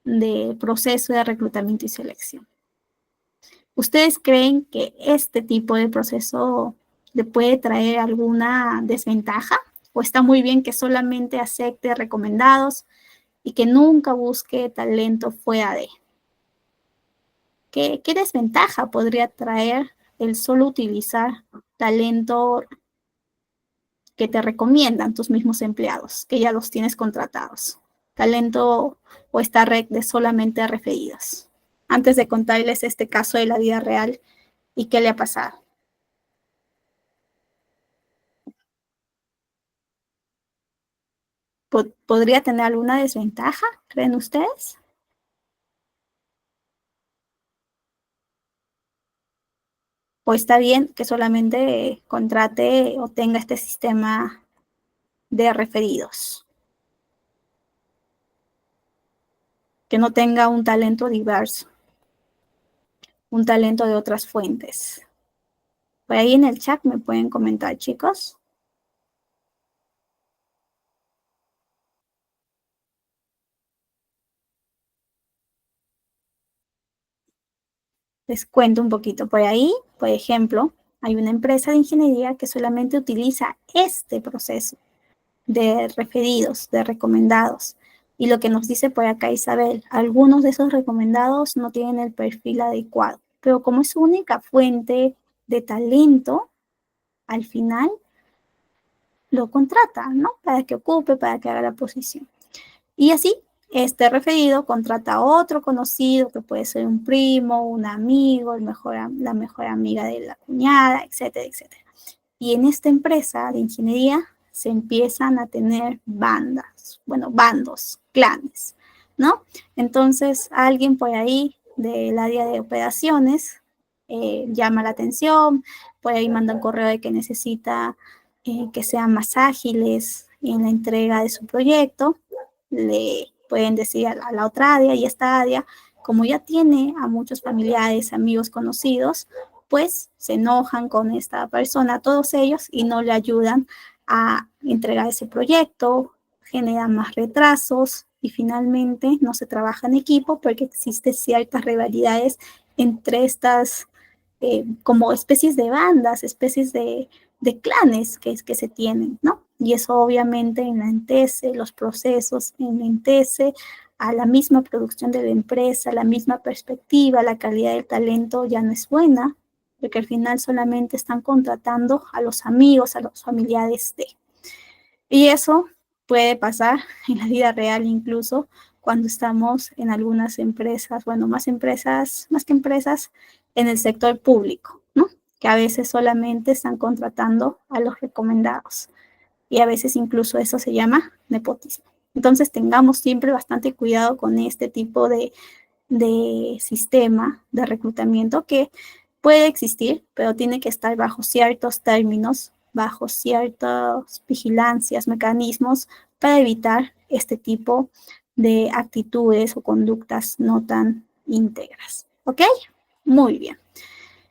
[SPEAKER 1] de proceso de reclutamiento y selección. ¿Ustedes creen que este tipo de proceso le puede traer alguna desventaja? ¿O está muy bien que solamente acepte recomendados y que nunca busque talento fuera de? ¿Qué desventaja podría traer el solo utilizar talento que te recomiendan tus mismos empleados, que ya los tienes contratados? Talento o esta red de solamente referidos. Antes de contarles este caso de la vida real y qué le ha pasado. ¿Podría tener alguna desventaja, creen ustedes? ¿O está bien que solamente contrate o tenga este sistema de referidos? Que no tenga un talento diverso, un talento de otras fuentes. Por ahí en el chat me pueden comentar, chicos. Les cuento un poquito. Por ahí, por ejemplo, hay una empresa de ingeniería que solamente utiliza este proceso de referidos, de recomendados. Y lo que nos dice por acá Isabel, algunos de esos recomendados no tienen el perfil adecuado, pero como es su única fuente de talento, al final lo contrata, ¿no? Para que ocupe, para que haga la posición. Y así Este referido contrata a otro conocido, que puede ser un primo, un amigo, la mejor amiga de la cuñada, etcétera, etcétera. Y en esta empresa de ingeniería se empiezan a tener bandos, clanes, ¿no? Entonces, alguien por ahí del área de operaciones llama la atención, por ahí manda un correo de que necesita que sean más ágiles en la entrega de su proyecto, le pueden decir a la otra área, y esta área, como ya tiene a muchos familiares, amigos conocidos, pues se enojan con esta persona, todos ellos, y no le ayudan a entregar ese proyecto, generan más retrasos y finalmente no se trabaja en equipo porque existen ciertas rivalidades entre estas como especies de bandas, especies de clanes que se tienen, ¿no? Y eso obviamente enlentece los procesos, enlentece a la misma producción de la empresa, la misma perspectiva, la calidad del talento ya no es buena, porque al final solamente están contratando a los amigos, a los familiares de. Y eso puede pasar en la vida real incluso cuando estamos en algunas empresas, bueno, más que empresas, en el sector público, ¿no? Que a veces solamente están contratando a los recomendados. Y a veces incluso eso se llama nepotismo. Entonces tengamos siempre bastante cuidado con este tipo de sistema de reclutamiento que puede existir, pero tiene que estar bajo ciertos términos, bajo ciertas vigilancias, mecanismos para evitar este tipo de actitudes o conductas no tan íntegras. ¿Ok? Muy bien.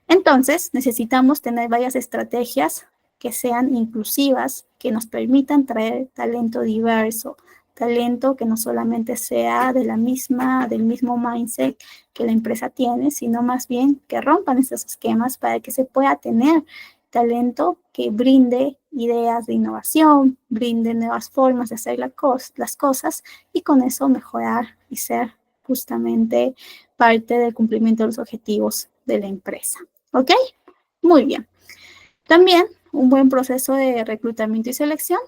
[SPEAKER 1] Entonces, necesitamos tener varias estrategias que sean inclusivas, que nos permitan traer talento diverso, talento que no solamente sea del mismo mindset que la empresa tiene, sino más bien que rompan esos esquemas para que se pueda tener talento que brinde ideas de innovación, brinde nuevas formas de hacer las cosas y con eso mejorar y ser justamente parte del cumplimiento de los objetivos de la empresa. ¿Ok? Muy bien. También un buen proceso de reclutamiento y selección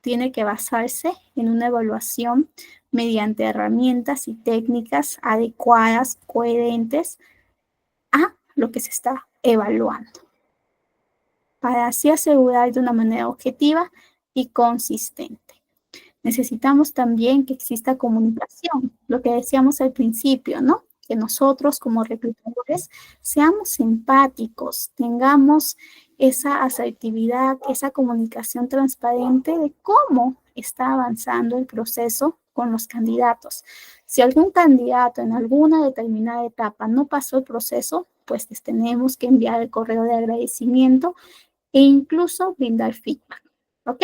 [SPEAKER 1] tiene que basarse en una evaluación mediante herramientas y técnicas adecuadas, coherentes a lo que se está evaluando, para así asegurar de una manera objetiva y consistente. Necesitamos también que exista comunicación, lo que decíamos al principio, ¿no? Que nosotros como reclutadores seamos empáticos, tengamos esa asertividad, esa comunicación transparente de cómo está avanzando el proceso con los candidatos. Si algún candidato en alguna determinada etapa no pasó el proceso, pues les tenemos que enviar el correo de agradecimiento e incluso brindar feedback. ¿Ok?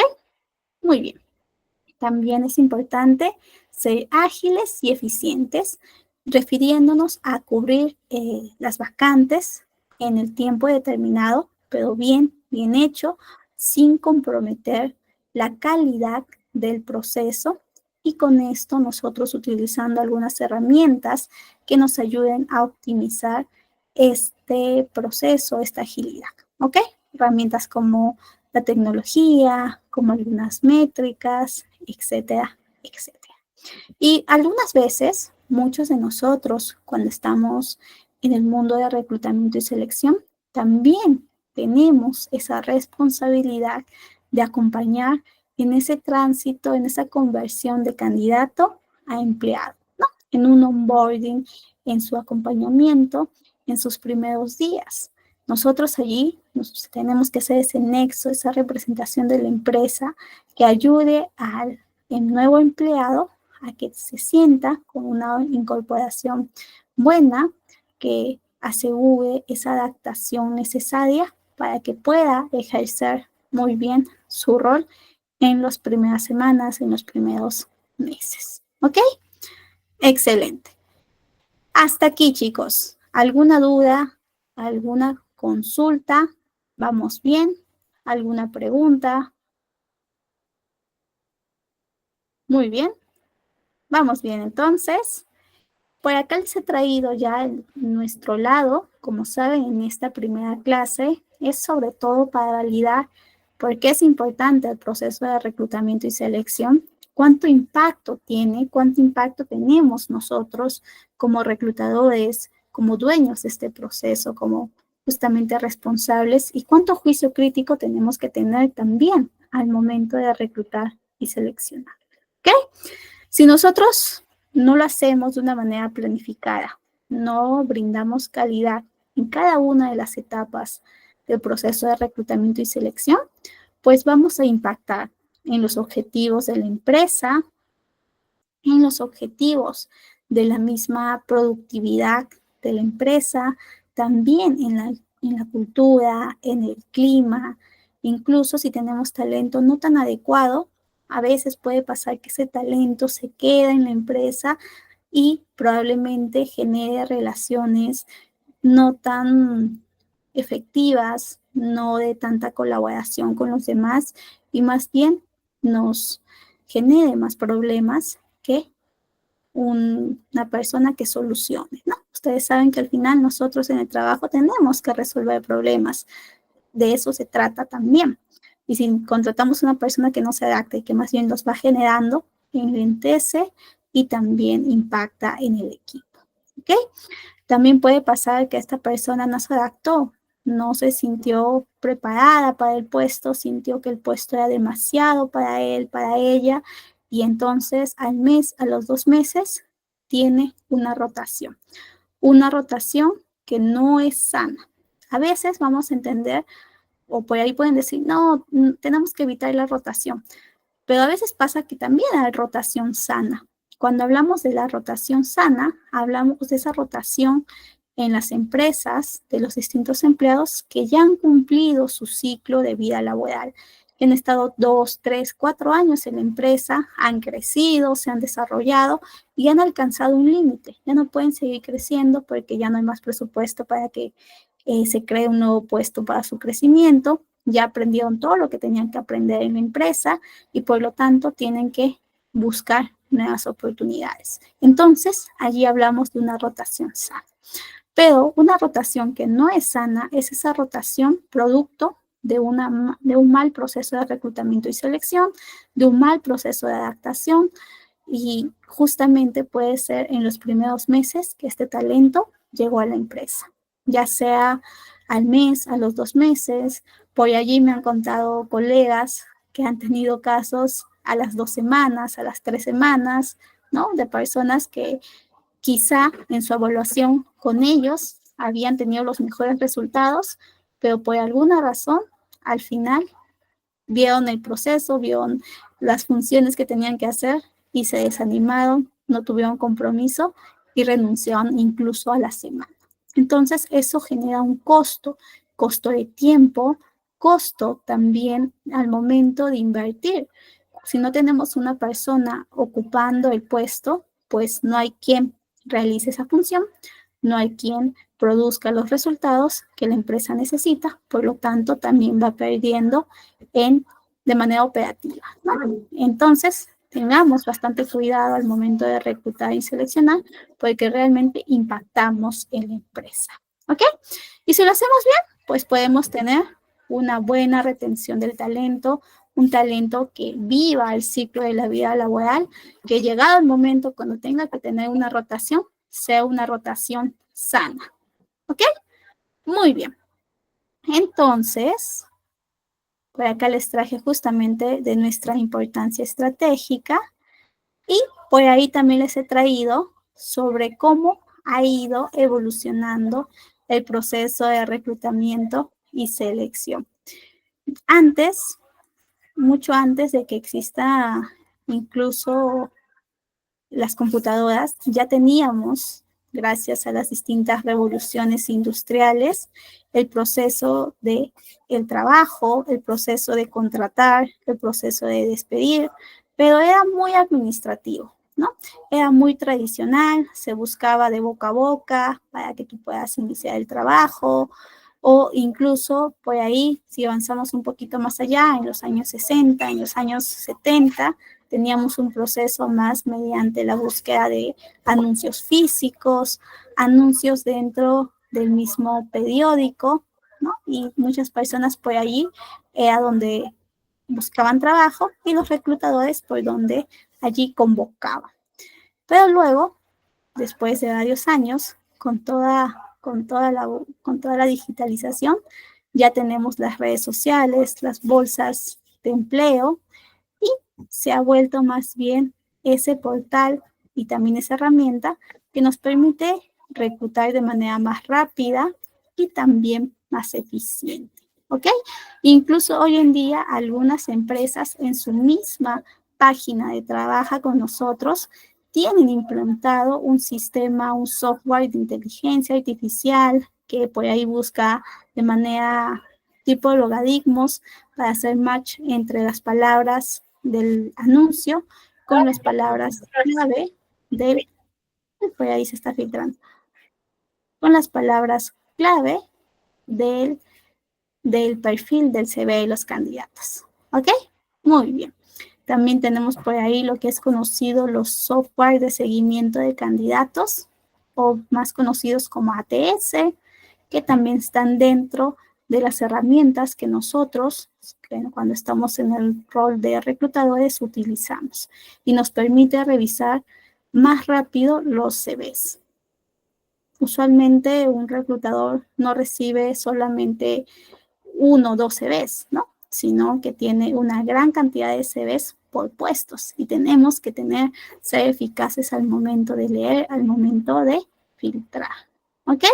[SPEAKER 1] Muy bien. También es importante ser ágiles y eficientes, refiriéndonos a cubrir las vacantes en el tiempo determinado, pero bien hecho, sin comprometer la calidad del proceso. Y con esto nosotros utilizando algunas herramientas que nos ayuden a optimizar este proceso, esta agilidad. ¿Ok? Herramientas como la tecnología, como algunas métricas, etcétera, etcétera. Y algunas veces, muchos de nosotros, cuando estamos en el mundo de reclutamiento y selección, también tenemos esa responsabilidad de acompañar en ese tránsito, en esa conversión de candidato a empleado, ¿no? En un onboarding, en su acompañamiento, en sus primeros días. Nosotros allí tenemos que hacer ese nexo, esa representación de la empresa que ayude al nuevo empleado a que se sienta con una incorporación buena, que asegure esa adaptación necesaria para que pueda ejercer muy bien su rol en las primeras semanas, en los primeros meses. ¿Ok? Excelente. Hasta aquí, chicos. ¿Alguna duda? ¿Alguna consulta? ¿Vamos bien? ¿Alguna pregunta? Muy bien. Vamos bien, entonces. Por acá les he traído ya nuestro lado, como saben, en esta primera clase, es sobre todo para validar por qué es importante el proceso de reclutamiento y selección cuánto impacto tiene, cuánto impacto tenemos nosotros como reclutadores, como dueños de este proceso, como justamente responsables, y cuánto juicio crítico tenemos que tener también al momento de reclutar y seleccionar. ¿Ok? Si nosotros no lo hacemos de una manera planificada, no brindamos calidad en cada una de las etapas del proceso de reclutamiento y selección, pues vamos a impactar en los objetivos de la empresa, en los objetivos de la misma productividad de la empresa, también en la cultura, en el clima, incluso si tenemos talento no tan adecuado, a veces puede pasar que ese talento se queda en la empresa y probablemente genere relaciones no tan efectivas, no de tanta colaboración con los demás y más bien nos genere más problemas que una persona que solucione, ¿no? Ustedes saben que al final nosotros en el trabajo tenemos que resolver problemas. De eso se trata también. Y si contratamos una persona que no se adapta y que más bien los va generando, enlentece y también impacta en el equipo. ¿Ok? También puede pasar que esta persona no se adaptó, no se sintió preparada para el puesto, sintió que el puesto era demasiado para él, para ella, y entonces al mes, a los 2 meses, tiene una rotación que no es sana. A veces vamos a entender, o por ahí pueden decir, no, tenemos que evitar la rotación, pero a veces pasa que también hay rotación sana. Cuando hablamos de la rotación sana, hablamos de esa rotación en las empresas de los distintos empleados que ya han cumplido su ciclo de vida laboral, que han estado 2, 3, 4 años en la empresa, han crecido, se han desarrollado y han alcanzado un límite. Ya no pueden seguir creciendo porque ya no hay más presupuesto para que se cree un nuevo puesto para su crecimiento. Ya aprendieron todo lo que tenían que aprender en la empresa y por lo tanto tienen que buscar nuevas oportunidades. Entonces, allí hablamos de una rotación sana. Pero una rotación que no es sana es esa rotación producto de un mal proceso de reclutamiento y selección, de un mal proceso de adaptación y justamente puede ser en los primeros meses que este talento llegó a la empresa, ya sea al mes, a los 2 meses. Por allí me han contado colegas que han tenido casos a las 2 semanas, a las 3 semanas, ¿no? De personas que quizá en su evaluación con ellos habían tenido los mejores resultados, pero por alguna razón al final vieron el proceso, vieron las funciones que tenían que hacer y se desanimaron, no tuvieron compromiso y renunciaron incluso a la semana. Entonces eso genera un costo de tiempo, costo también al momento de invertir. Si no tenemos una persona ocupando el puesto, pues no hay quien realice esa función, no hay quien produzca los resultados que la empresa necesita, por lo tanto también va perdiendo de manera operativa, ¿no? Entonces, tengamos bastante cuidado al momento de reclutar y seleccionar, porque realmente impactamos en la empresa, ¿ok? Y si lo hacemos bien, pues podemos tener una buena retención del talento, un talento que viva el ciclo de la vida laboral, que llegado el momento cuando tenga que tener una rotación, sea una rotación sana, ¿ok? Muy bien. Entonces, por acá les traje justamente de nuestra importancia estratégica y por ahí también les he traído sobre cómo ha ido evolucionando el proceso de reclutamiento y selección. Antes, mucho antes de que exista incluso las computadoras, ya teníamos, gracias a las distintas revoluciones industriales, el proceso de el trabajo, el proceso de contratar, el proceso de despedir, pero era muy administrativo, ¿no? Era muy tradicional, se buscaba de boca a boca para que tú puedas iniciar el trabajo, o incluso por ahí, si avanzamos un poquito más allá, en los años 60, en los años 70, teníamos un proceso más mediante la búsqueda de anuncios físicos, anuncios dentro del mismo periódico, ¿no? Y muchas personas por allí era donde buscaban trabajo y los reclutadores por donde allí convocaba. Pero luego, después de varios años, con toda la digitalización, ya tenemos las redes sociales, las bolsas de empleo, y se ha vuelto más bien ese portal y también esa herramienta que nos permite reclutar de manera más rápida y también más eficiente, ¿ok? Incluso hoy en día algunas empresas en su misma página de trabajo con nosotros tienen implantado un sistema, un software de inteligencia artificial que por ahí busca de manera tipo logaritmos para hacer match entre las palabras del anuncio con las palabras clave del, por ahí se está filtrando, con las palabras clave del perfil del CV de los candidatos. ¿Ok? Muy bien. También tenemos por ahí lo que es conocido los software de seguimiento de candidatos, o más conocidos como ATS, que también están dentro de las herramientas que nosotros, cuando estamos en el rol de reclutadores, utilizamos y nos permite revisar más rápido los CVs. Usualmente un reclutador no recibe solamente 1 o 2 CVs, ¿no? Sino que tiene una gran cantidad de CVs por puestos y tenemos que ser eficaces al momento de leer, al momento de filtrar. ¿Ok?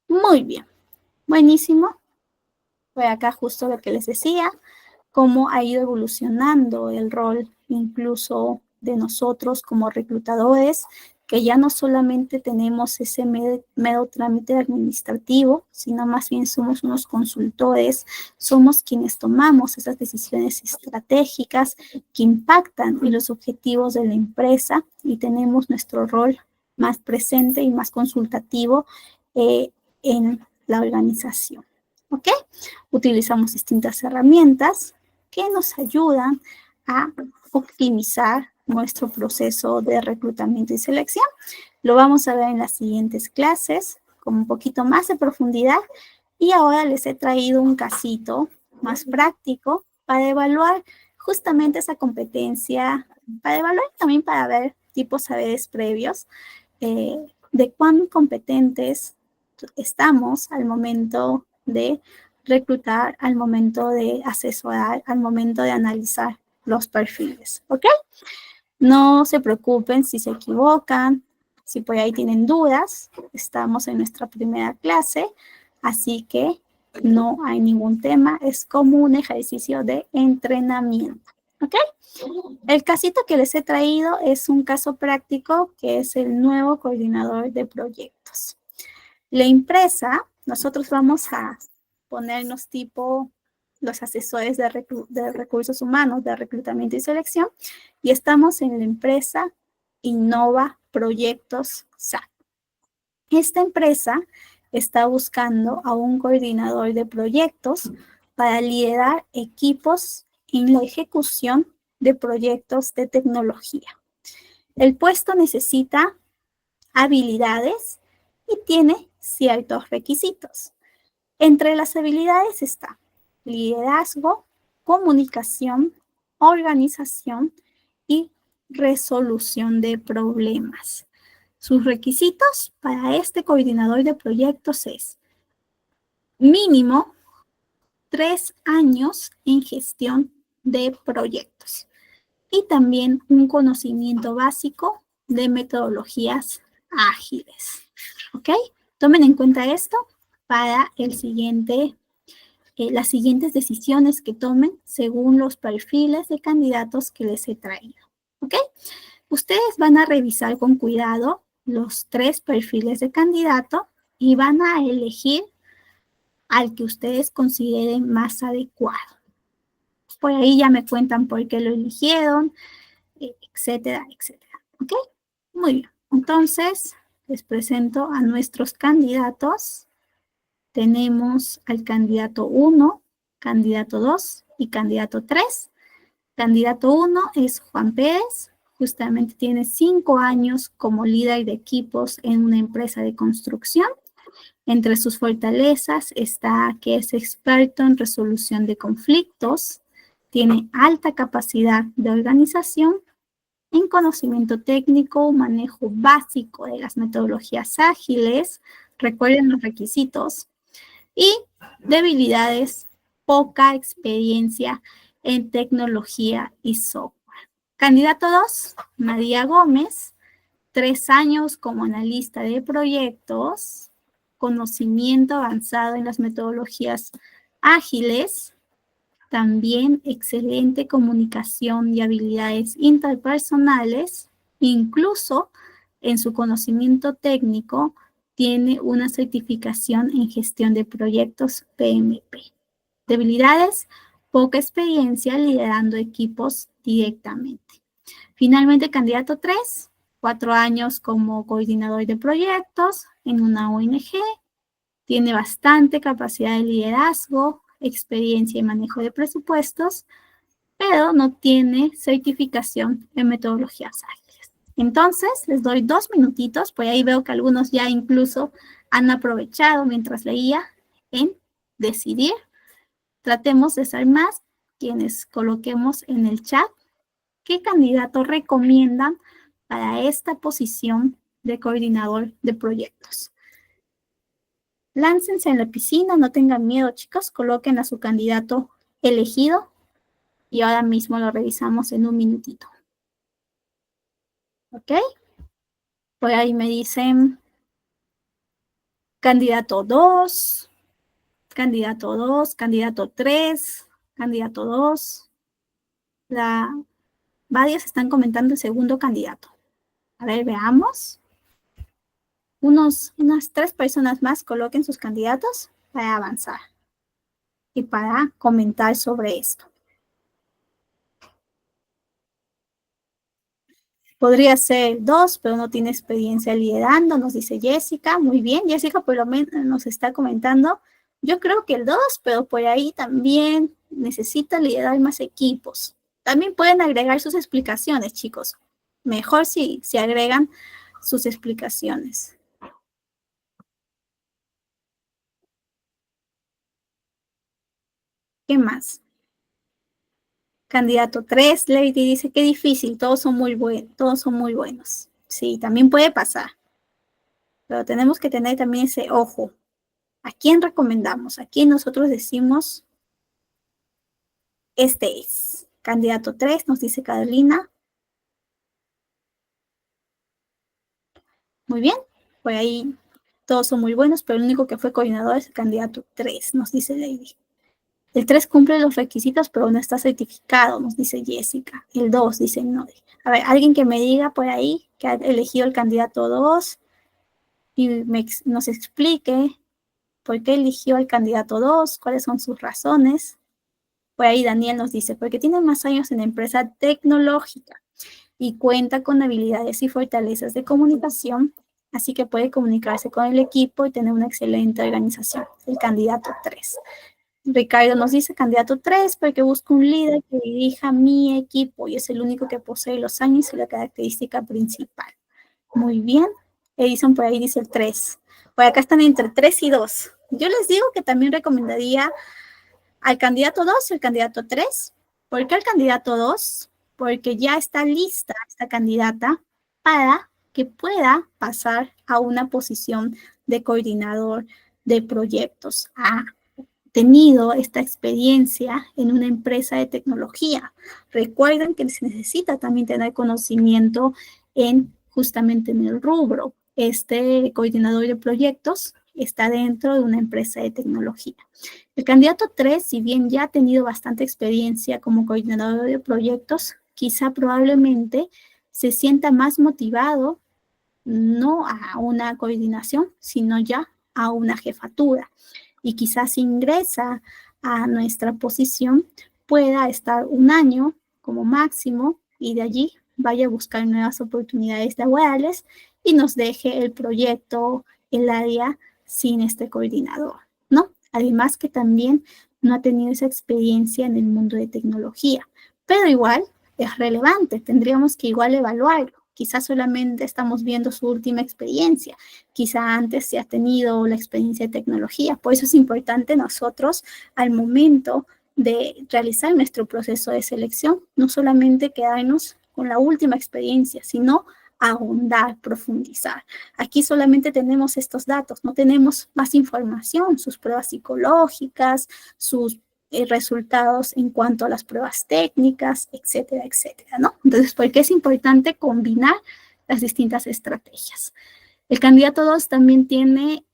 [SPEAKER 1] Muy bien. Buenísimo. Fue acá justo lo que les decía, cómo ha ido evolucionando el rol incluso de nosotros como reclutadores, que ya no solamente tenemos ese mero trámite administrativo, sino más bien somos unos consultores, somos quienes tomamos esas decisiones estratégicas que impactan en los objetivos de la empresa y tenemos nuestro rol más presente y más consultativo en la organización. ¿Ok? Utilizamos distintas herramientas que nos ayudan a optimizar nuestro proceso de reclutamiento y selección. Lo vamos a ver en las siguientes clases con un poquito más de profundidad y ahora les he traído un casito más práctico para evaluar justamente esa competencia, para evaluar también para ver tipos saberes previos de cuán competentes estamos al momento de reclutar, al momento de asesorar, al momento de analizar los perfiles, ¿ok? No se preocupen si se equivocan, si por ahí tienen dudas, estamos en nuestra primera clase, así que no hay ningún tema, es como un ejercicio de entrenamiento, ¿ok? El casito que les he traído es un caso práctico que es el nuevo coordinador de proyectos. La empresa, nosotros vamos a ponernos tipo los asesores de recursos humanos, de reclutamiento y selección, y estamos en la empresa Innova Proyectos SAP. Esta empresa está buscando a un coordinador de proyectos para liderar equipos en la ejecución de proyectos de tecnología. El puesto necesita habilidades y tiene ciertos requisitos. Entre las habilidades está liderazgo, comunicación, organización y resolución de problemas. Sus requisitos para este coordinador de proyectos es mínimo 3 años en gestión de proyectos y también un conocimiento básico de metodologías ágiles. ¿Ok? Tomen en cuenta esto para las siguientes decisiones que tomen según los perfiles de candidatos que les he traído. ¿Ok? Ustedes van a revisar con cuidado los 3 perfiles de candidato y van a elegir al que ustedes consideren más adecuado. Por ahí ya me cuentan por qué lo eligieron, etcétera, etcétera. ¿Ok? Muy bien. Entonces, les presento a nuestros candidatos. Tenemos al candidato 1, candidato 2 y candidato 3. Candidato 1 es Juan Pérez. Justamente tiene 5 años como líder de equipos en una empresa de construcción. Entre sus fortalezas está que es experto en resolución de conflictos, tiene alta capacidad de organización en conocimiento técnico, manejo básico de las metodologías ágiles, recuerden los requisitos, y debilidades, poca experiencia en tecnología y software. Candidato 2, María Gómez, 3 años como analista de proyectos, conocimiento avanzado en las metodologías ágiles, también excelente comunicación y habilidades interpersonales, incluso en su conocimiento técnico tiene una certificación en gestión de proyectos PMP. Debilidades, poca experiencia liderando equipos directamente. Finalmente, candidato 3, 4 años como coordinador de proyectos en una ONG, tiene bastante capacidad de liderazgo, experiencia en manejo de presupuestos, pero no tiene certificación en metodologías ágiles. Entonces, les doy 2 minutitos, pues ahí veo que algunos ya incluso han aprovechado mientras leía en decidir. Tratemos de ser más quienes coloquemos en el chat qué candidato recomiendan para esta posición de coordinador de proyectos. Láncense en la piscina, no tengan miedo, chicos, coloquen a su candidato elegido y ahora mismo lo revisamos en un minutito. ¿Ok? Por ahí me dicen candidato 2, candidato 2, candidato 3, candidato 2. Varios están comentando el segundo candidato. A ver, veamos. Unas 3 personas más coloquen sus candidatos para avanzar y para comentar sobre esto. Podría ser 2, pero no tiene experiencia liderando, nos dice Jessica. Muy bien, Jessica por lo menos nos está comentando. Yo creo que el 2, pero por ahí también necesita liderar más equipos. También pueden agregar sus explicaciones, chicos. Mejor si agregan sus explicaciones. ¿Qué más? Candidato 3, Lady dice, qué difícil, todos son muy buenos. Sí, también puede pasar. Pero tenemos que tener también ese ojo. ¿A quién recomendamos? ¿A quién nosotros decimos? Este es. Candidato 3, nos dice Carolina. Muy bien. Por ahí todos son muy buenos, pero el único que fue coordinador es el candidato 3, nos dice Lady. El 3 cumple los requisitos, pero no está certificado, nos dice Jessica. El 2, dice Nodi. A ver, alguien que me diga por ahí que ha elegido el candidato 2 y nos explique por qué eligió el candidato 2, cuáles son sus razones. Por ahí Daniel nos dice, porque tiene más años en empresa tecnológica y cuenta con habilidades y fortalezas de comunicación, así que puede comunicarse con el equipo y tener una excelente organización. El candidato 3. Ricardo nos dice, candidato 3, porque busco un líder que dirija mi equipo y es el único que posee los años y la característica principal. Muy bien. Edison por ahí dice el 3. Por acá están entre 3 y 2. Yo les digo que también recomendaría al candidato 2 y al candidato 3. ¿Por qué el candidato 2? Porque ya está lista esta candidata para que pueda pasar a una posición de coordinador de proyectos. Tenido esta experiencia en una empresa de tecnología. Recuerden que se necesita también tener conocimiento justamente en el rubro. Este coordinador de proyectos está dentro de una empresa de tecnología. El candidato 3, si bien ya ha tenido bastante experiencia como coordinador de proyectos, quizá probablemente se sienta más motivado no a una coordinación, sino ya a una jefatura. Y quizás ingresa a nuestra posición, pueda estar 1 año como máximo y de allí vaya a buscar nuevas oportunidades laborales y nos deje el proyecto, el área sin este coordinador, ¿no? Además que también no ha tenido esa experiencia en el mundo de tecnología, pero igual es relevante, tendríamos que igual evaluarlo. Quizás solamente estamos viendo su última experiencia, quizá antes se ha tenido la experiencia de tecnología. Por eso es importante nosotros, al momento de realizar nuestro proceso de selección, no solamente quedarnos con la última experiencia, sino ahondar, profundizar. Aquí solamente tenemos estos datos, no tenemos más información, sus pruebas psicológicas, sus resultados en cuanto a las pruebas técnicas, etcétera, etcétera, ¿no? Entonces, ¿por qué es importante combinar las distintas estrategias? El candidato 2 también tiene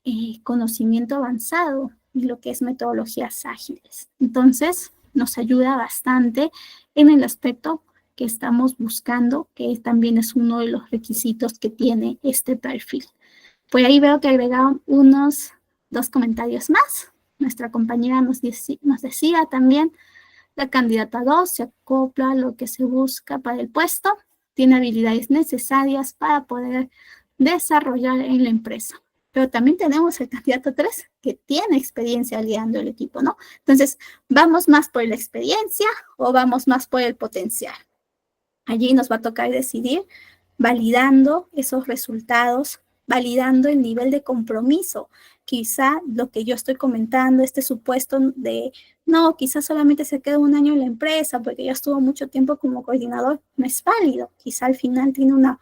[SPEAKER 1] conocimiento avanzado en lo que es metodologías ágiles. Entonces, nos ayuda bastante en el aspecto que estamos buscando, que también es uno de los requisitos que tiene este perfil. Por ahí veo que agregaron unos 2 comentarios más. Nuestra compañera nos decía también, la candidata 2 se acopla a lo que se busca para el puesto, tiene habilidades necesarias para poder desarrollar en la empresa. Pero también tenemos el candidato 3 que tiene experiencia liderando el equipo, ¿no? Entonces, ¿vamos más por la experiencia o vamos más por el potencial? Allí nos va a tocar decidir validando esos resultados, validando el nivel de compromiso. Quizá lo que yo estoy comentando, este supuesto de, no, quizá solamente se queda un año en la empresa porque ya estuvo mucho tiempo como coordinador, no es válido. Quizá al final tiene una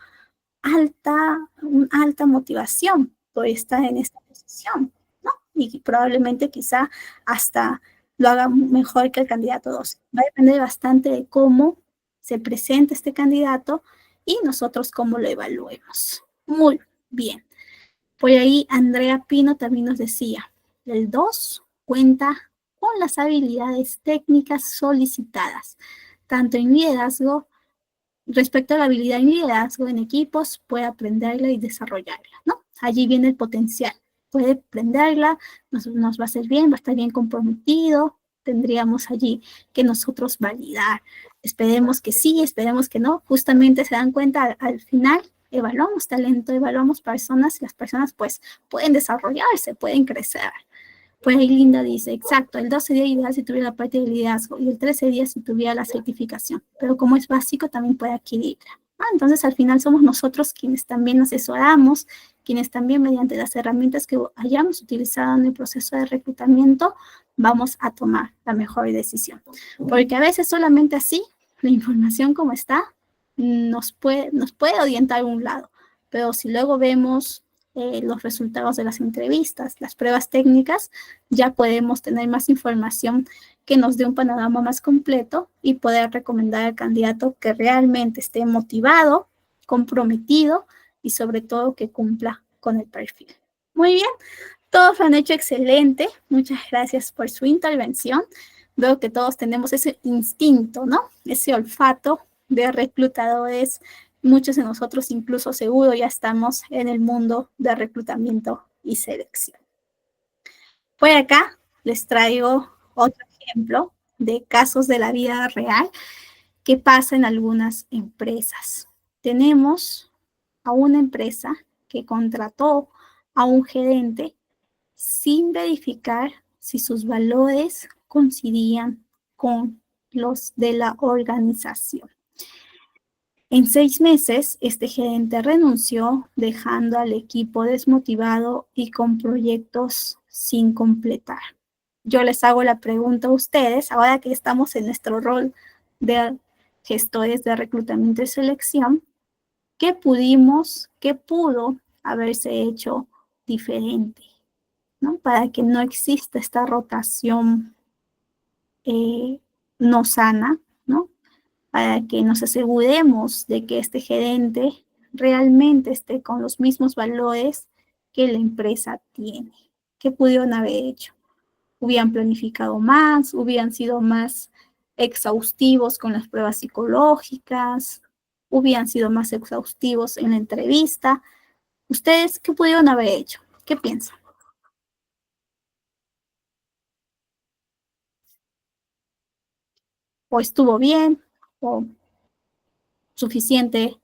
[SPEAKER 1] alta motivación por estar en esta posición, ¿no? Y probablemente quizá hasta lo haga mejor que el candidato 2. Va a depender bastante de cómo se presenta este candidato y nosotros cómo lo evaluemos. Muy bien. Por ahí Andrea Pino también nos decía, el 2 cuenta con las habilidades técnicas solicitadas, tanto en liderazgo. Respecto a la habilidad en liderazgo en equipos, puede aprenderla y desarrollarla, ¿no? Allí viene el potencial. Puede aprenderla, nos va a hacer bien, va a estar bien comprometido, tendríamos allí que nosotros validar. Esperemos que sí, esperemos que no. Justamente se dan cuenta al final, evaluamos talento, evaluamos personas, y las personas pues pueden desarrollarse, pueden crecer. Pues ahí Linda dice, exacto, el 2 sería ideal si tuviera la parte de liderazgo y el 3 sería si tuviera la certificación, pero como es básico también puede adquirirla. Entonces al final somos nosotros quienes también asesoramos, quienes también mediante las herramientas que hayamos utilizado en el proceso de reclutamiento vamos a tomar la mejor decisión. Porque a veces solamente así, la información como está, nos puede orientar a un lado, pero si luego vemos los resultados de las entrevistas, las pruebas técnicas, ya podemos tener más información que nos dé un panorama más completo y poder recomendar al candidato que realmente esté motivado, comprometido y sobre todo que cumpla con el perfil. Muy bien, todos lo han hecho excelente. Muchas gracias por su intervención. Veo que todos tenemos ese instinto, ¿no? Ese olfato de reclutadores. Muchos de nosotros incluso seguro ya estamos en el mundo de reclutamiento y selección. Por acá les traigo otro ejemplo de casos de la vida real que pasa en algunas empresas. Tenemos a una empresa que contrató a un gerente sin verificar si sus valores coincidían con los de la organización. En 6 meses, este gerente renunció, dejando al equipo desmotivado y con proyectos sin completar. Yo les hago la pregunta a ustedes, ahora que estamos en nuestro rol de gestores de reclutamiento y selección, ¿qué pudo haberse hecho diferente, ¿no? Para que no exista esta rotación no sana, ¿no? Para que nos aseguremos de que este gerente realmente esté con los mismos valores que la empresa tiene. ¿Qué pudieron haber hecho? Hubieran planificado más, hubieran sido más exhaustivos con las pruebas psicológicas, hubieran sido más exhaustivos en la entrevista. ¿Ustedes qué pudieron haber hecho? ¿Qué piensan? ¿O estuvo bien? ¿O suficiente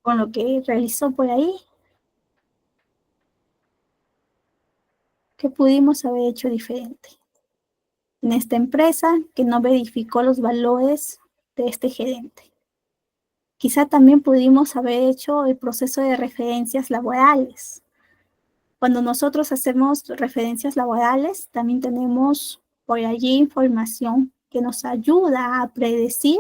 [SPEAKER 1] con lo que realizó por ahí? ¿Qué pudimos haber hecho diferente en esta empresa que no verificó los valores de este gerente? Quizá también pudimos haber hecho el proceso de referencias laborales. Cuando nosotros hacemos referencias laborales, también tenemos por allí información que nos ayuda a predecir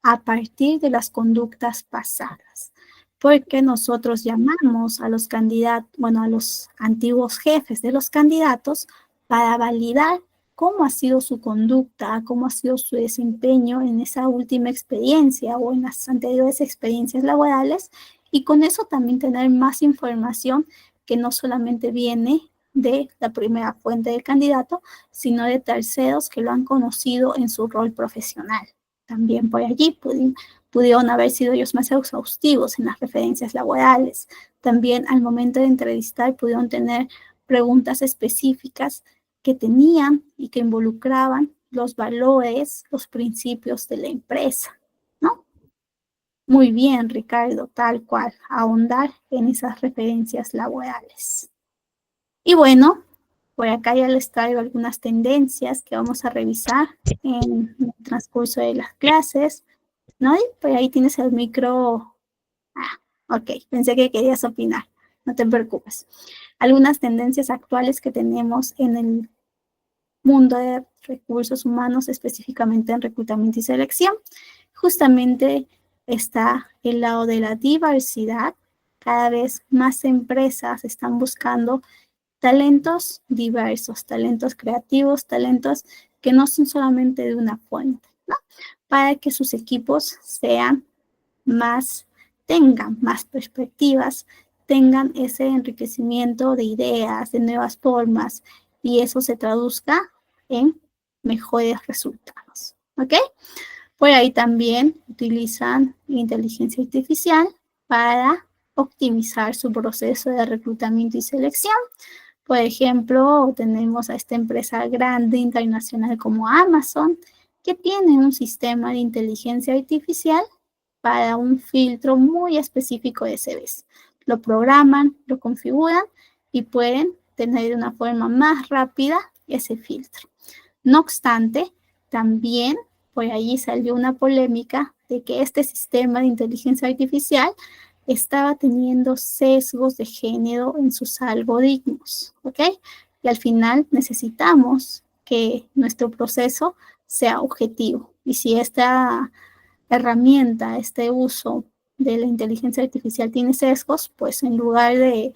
[SPEAKER 1] a partir de las conductas pasadas, porque nosotros llamamos a los candidatos, bueno, a los antiguos jefes de los candidatos para validar cómo ha sido su conducta, cómo ha sido su desempeño en esa última experiencia o en las anteriores experiencias laborales, y con eso también tener más información que no solamente viene de la primera fuente del candidato, sino de terceros que lo han conocido en su rol profesional. También por allí pudieron haber sido ellos más exhaustivos en las referencias laborales. También al momento de entrevistar pudieron tener preguntas específicas que tenían y que involucraban los valores, los principios de la empresa, ¿no? Muy bien, Ricardo, tal cual, ahondar en esas referencias laborales. Y bueno, por acá ya les traigo algunas tendencias que vamos a revisar en el transcurso de las clases, ¿no? Y por ahí tienes el micro. Ok, pensé que querías opinar, no te preocupes. Algunas tendencias actuales que tenemos en el mundo de recursos humanos, específicamente en reclutamiento y selección. Justamente está el lado de la diversidad. Cada vez más empresas están buscando talentos diversos, talentos creativos, talentos que no son solamente de una fuente, ¿no? Para que sus equipos tengan más perspectivas, tengan ese enriquecimiento de ideas, de nuevas formas, y eso se traduzca en mejores resultados, ¿ok? Por ahí también utilizan inteligencia artificial para optimizar su proceso de reclutamiento y selección. Por ejemplo, tenemos a esta empresa grande internacional como Amazon, que tiene un sistema de inteligencia artificial para un filtro muy específico de CVs. Lo programan, lo configuran y pueden tener de una forma más rápida ese filtro. No obstante, también por allí salió una polémica de que este sistema de inteligencia artificial estaba teniendo sesgos de género en sus algoritmos, ¿ok? Y al final necesitamos que nuestro proceso sea objetivo. Y si esta herramienta, este uso de la inteligencia artificial tiene sesgos, pues en lugar de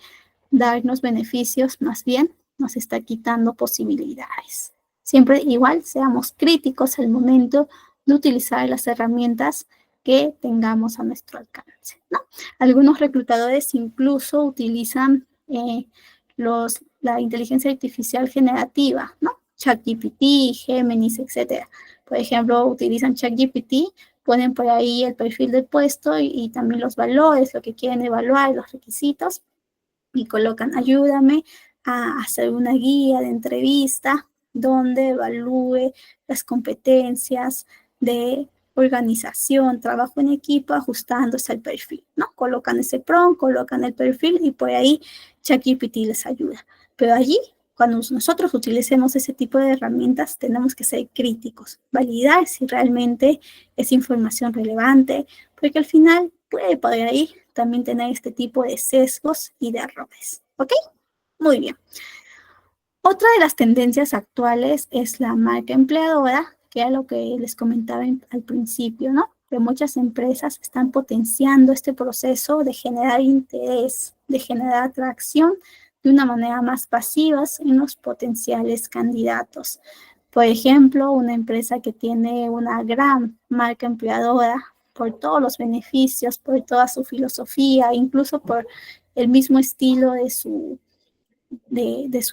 [SPEAKER 1] darnos beneficios, más bien nos está quitando posibilidades. Siempre igual seamos críticos al momento de utilizar las herramientas que tengamos a nuestro alcance, ¿no? Algunos reclutadores incluso utilizan la inteligencia artificial generativa, ¿no? ChatGPT, Géminis, etc. Por ejemplo, utilizan ChatGPT, ponen por ahí el perfil del puesto y también los valores, lo que quieren evaluar, los requisitos, y colocan ayúdame a hacer una guía de entrevista donde evalúe las competencias de organización, trabajo en equipo, ajustándose al perfil, ¿no? Colocan ese prompt, colocan el perfil y por ahí ChatGPT les ayuda. Pero allí, cuando nosotros utilicemos ese tipo de herramientas, tenemos que ser críticos, validar si realmente es información relevante, porque al final puede por ahí también tener este tipo de sesgos y de errores, ¿ok? Muy bien. Otra de las tendencias actuales es la marca empleadora, que era lo que les comentaba al principio, ¿no? Que muchas empresas están potenciando este proceso de generar interés, de generar atracción de una manera más pasiva en los potenciales candidatos. Por ejemplo, una empresa que tiene una gran marca empleadora por todos los beneficios, por toda su filosofía, incluso por el mismo estilo de su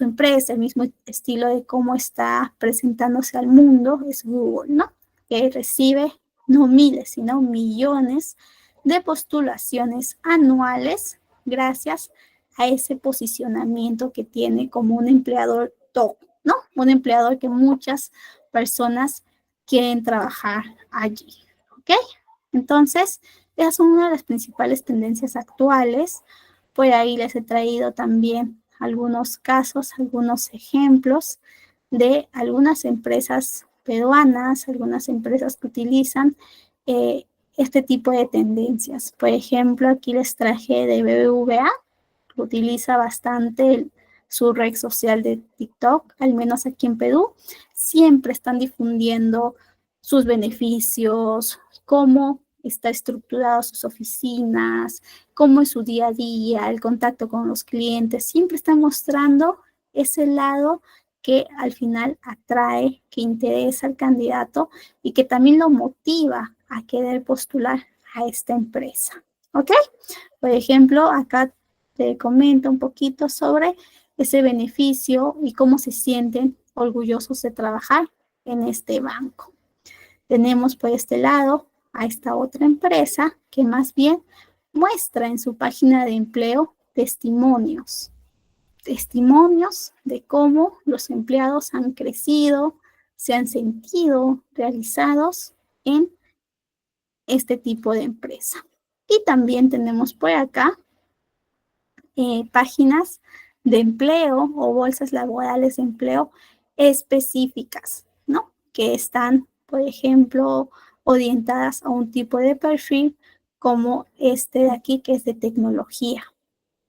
[SPEAKER 1] empresa, el mismo estilo de cómo está presentándose al mundo, es Google, ¿no? Que recibe no miles, sino millones de postulaciones anuales gracias a ese posicionamiento que tiene como un empleador top, ¿no? Un empleador que muchas personas quieren trabajar allí, ¿ok? Entonces, esas son una de las principales tendencias actuales. Por ahí les he traído también algunos casos, algunos ejemplos de algunas empresas peruanas, algunas empresas que utilizan este tipo de tendencias. Por ejemplo, aquí les traje de BBVA, que utiliza bastante su red social de TikTok, al menos aquí en Perú. Siempre están difundiendo sus beneficios, cómo está estructurado sus oficinas, cómo es su día a día, el contacto con los clientes. Siempre está mostrando ese lado que al final atrae, que interesa al candidato y que también lo motiva a querer postular a esta empresa. ¿Ok? Por ejemplo, acá te comento un poquito sobre ese beneficio y cómo se sienten orgullosos de trabajar en este banco. Tenemos por este lado a esta otra empresa que más bien muestra en su página de empleo testimonios de cómo los empleados han crecido, se han sentido realizados en este tipo de empresa. Y también tenemos por acá páginas de empleo o bolsas laborales de empleo específicas, ¿no? Que están, por ejemplo, orientadas a un tipo de perfil como este de aquí, que es de tecnología,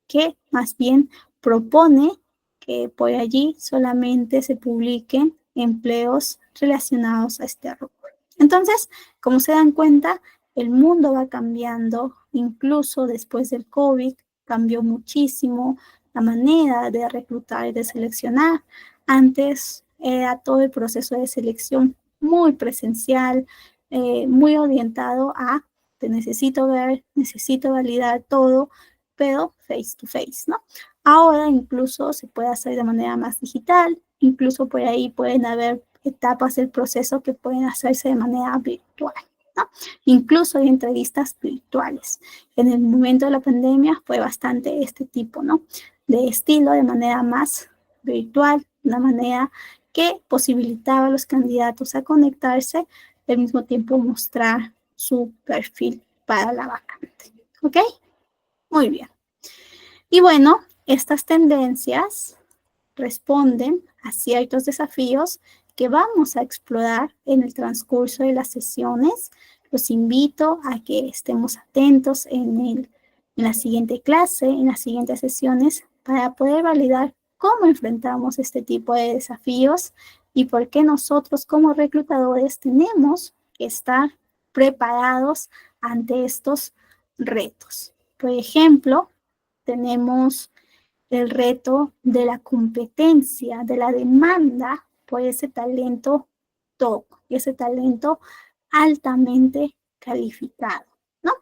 [SPEAKER 1] que más bien propone que por allí solamente se publiquen empleos relacionados a este rubro. Entonces, como se dan cuenta, el mundo va cambiando, incluso después del COVID, cambió muchísimo la manera de reclutar y de seleccionar. Antes era todo el proceso de selección muy presencial, muy orientado a te necesito ver, necesito validar todo, pero face to face, ¿no? Ahora incluso se puede hacer de manera más digital, incluso por ahí pueden haber etapas del proceso que pueden hacerse de manera virtual, ¿no? Incluso hay entrevistas virtuales. En el momento de la pandemia fue bastante este tipo, ¿no? De estilo, de manera más virtual, una manera que posibilitaba a los candidatos a conectarse y al mismo tiempo mostrar su perfil para la vacante. ¿Ok? Muy bien. Y bueno, estas tendencias responden a ciertos desafíos que vamos a explorar en el transcurso de las sesiones. Los invito a que estemos atentos en la siguiente clase, en las siguientes sesiones, para poder validar cómo enfrentamos este tipo de desafíos y por qué nosotros como reclutadores tenemos que estar preparados ante estos retos. Por ejemplo, tenemos el reto de la competencia, de la demanda por ese talento top, ese talento altamente calificado, ¿no?